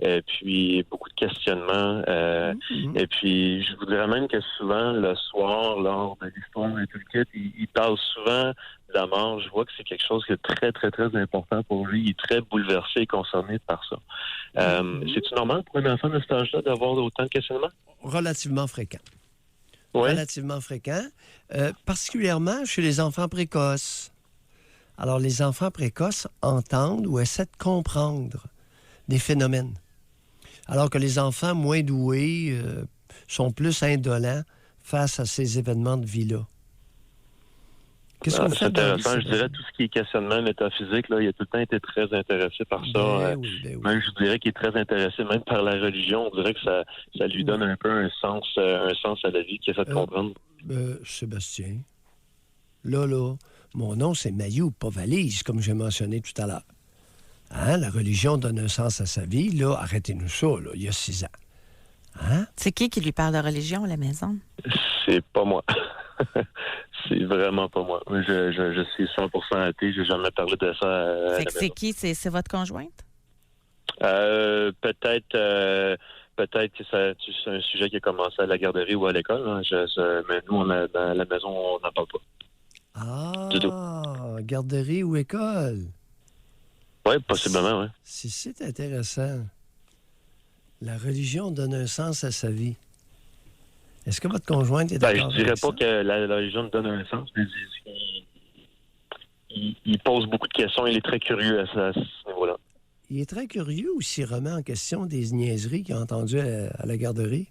Et puis, beaucoup de questionnements. Et puis, je vous dirais même que souvent, le soir, lors de l'histoire et tout le kit, il parle souvent de la mort. Je vois que c'est quelque chose qui est très, très, très important pour lui. Il est très bouleversé et concerné par ça. C'est-tu normal pour un enfant de cet âge-là d'avoir autant de questionnements? Relativement fréquent. Oui. Relativement fréquent, particulièrement chez les enfants précoces. Alors, les enfants précoces entendent ou essaient de comprendre des phénomènes, alors que les enfants moins doués sont plus indolents face à ces événements de vie-là. Qu'est-ce que vous C'est faites dans la vie, intéressant. Je dirais tout ce qui est questionnement métaphysique, là, il a tout le temps été très intéressé par ça. Ben oui. Même, je dirais qu'il est très intéressé même par la religion. On dirait que ça lui donne un peu un sens à la vie qu'il a fait comprendre. Sébastien, là, mon nom, c'est Mayou, pas Valise, comme j'ai mentionné tout à l'heure. Hein? La religion donne un sens à sa vie. Là, arrêtez-nous ça, là, il y a 6 ans. Hein? C'est qui lui parle de religion à la maison? C'est pas moi. C'est vraiment pas moi. Je suis 100% athée. J'ai jamais parlé de ça à la C'est maison. qui? C'est votre conjointe? Peut-être que c'est un sujet qui a commencé à la garderie ou à l'école. Hein. Mais nous, à la maison, on n'en parle pas. Du tout. Garderie ou école? Oui, possiblement, oui. C'est intéressant. La religion donne un sens à sa vie. Est-ce que votre conjointe est d'accord Je dirais avec pas ça? que la religion donne un sens, mais il pose beaucoup de questions. Il est très curieux à ce niveau-là. Il est très curieux ou s'il remet en question des niaiseries qu'il a entendues à la garderie?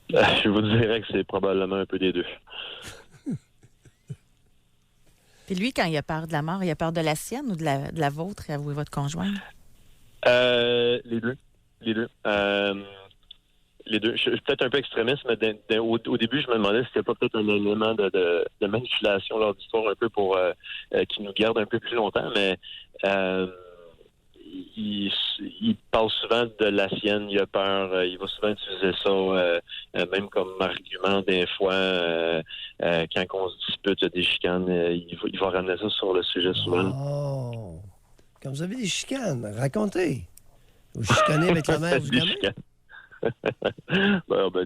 Je vous dirais que c'est probablement un peu des deux. Puis lui, quand il a peur de la mort, il a peur de la sienne ou de la vôtre, avouez votre conjointe? Les deux. Les deux. Je suis peut-être un peu extrémiste, mais au début, je me demandais si c'était pas peut-être un élément de manipulation lors d'histoire un peu pour qui nous garde un peu plus longtemps, mais il parle souvent de la sienne, il a peur, il va souvent utiliser ça même comme argument des fois quand on se dispute, il y a des chicanes, il va ramener ça sur le sujet souvent. Oh! Quand vous avez des chicanes, racontez. Vous chicanez avec la mère du Des gamin? chicanes.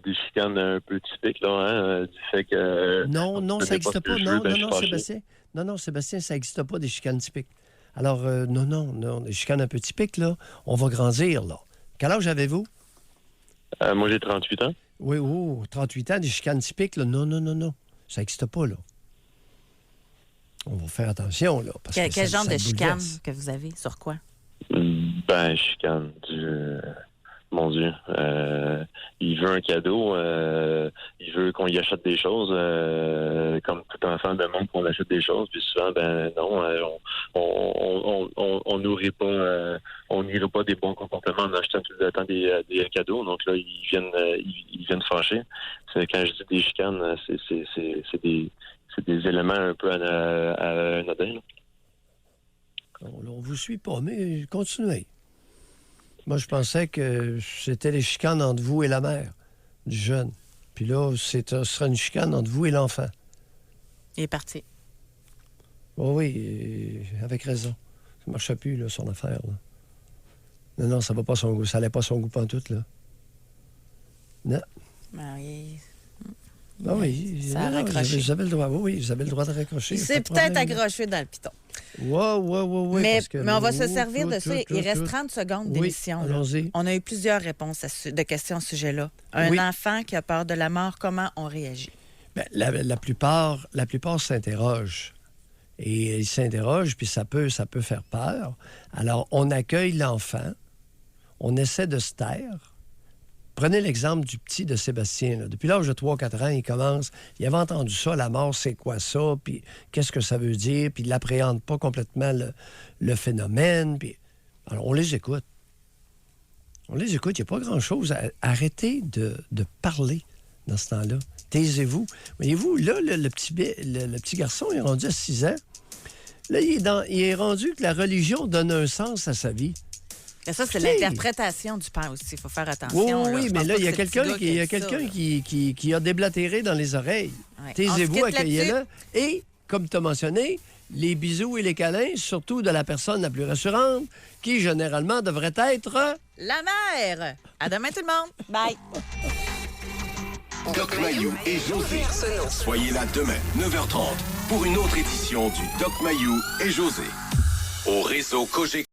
Des chicanes un peu typiques, là, hein, du fait que... Non, ça n'existe pas. Non, Sébastien. Non, Sébastien, ça n'existe pas, des chicanes typiques. Alors, non, des chicanes un peu typiques, là, on va grandir, là. Quel âge avez-vous? Moi, j'ai 38 ans. Oui, 38 ans, des chicanes typiques, là. Non. Ça n'existe pas, là. On va faire attention, là. Parce que Quel genre ça de chicane bouleverse. que vous avez? Sur quoi? Chicane mon Dieu. Il veut un cadeau. Il veut qu'on lui achète des choses. Comme tout enfant demande qu'on achète des choses. Puis souvent, non, on nourrit pas, on nourrit pas des bons comportements en achetant tout le temps des cadeaux. Donc là, ils viennent fâcher. C'est, quand je dis des chicanes, c'est des éléments un peu anodins. On vous suit pas, mais continuez. Moi, je pensais que c'était les chicanes entre vous et la mère du jeune. Puis là, ce sera une chicane entre vous et l'enfant. Il est parti. Oui, avec raison. Ça ne marchait plus, là, son affaire. Là. Non, ça va pas son goût. Ça n'allait pas son goût pantoute, là. Non. Ah oui, Ça a raccroché. J'avais le droit. Oui, j'avais le droit de raccrocher. Il s'est peut-être accroché dans le piton. Oui. Mais parce que on va se tout, servir de tout, ça. tout, Il reste tout. 30 secondes Oui, d'émission. là. allons-y. On a eu plusieurs réponses de questions à ce sujet-là. Un Oui. enfant qui a peur de la mort, comment on réagit? Ben, la plupart s'interrogent. Et ils s'interrogent, puis ça peut faire peur. Alors, on accueille l'enfant, on essaie de se taire. Prenez l'exemple du petit de Sébastien. Là. Depuis l'âge de 3-4 ans, il avait entendu ça, la mort, c'est quoi ça, puis qu'est-ce que ça veut dire, puis il n'appréhende pas complètement le phénomène. Puis... Alors, on les écoute. Il n'y a pas grand-chose. Arrêtez de parler dans ce temps-là. Taisez-vous. Voyez-vous, là, le petit garçon, il est rendu à 6 ans. Là, il est rendu que la religion donne un sens à sa vie. Et ça, c'est Écoutez. l'interprétation du père aussi. Il faut faire attention. Oui, Je mais pense là, pas il y a que c'est le quelqu'un petit gars qui a déblatéré dans les oreilles. Ouais. Taisez-vous, On se quitte accueillez-le. Et, comme tu as mentionné, les bisous et les câlins, surtout de la personne la plus rassurante, qui, généralement, devrait être... La mère! À demain, tout le monde! Bye! Doc Mayou et José. Soyez là demain, 9h30, pour une autre édition du Doc Mayou et José. Au réseau Cogeco.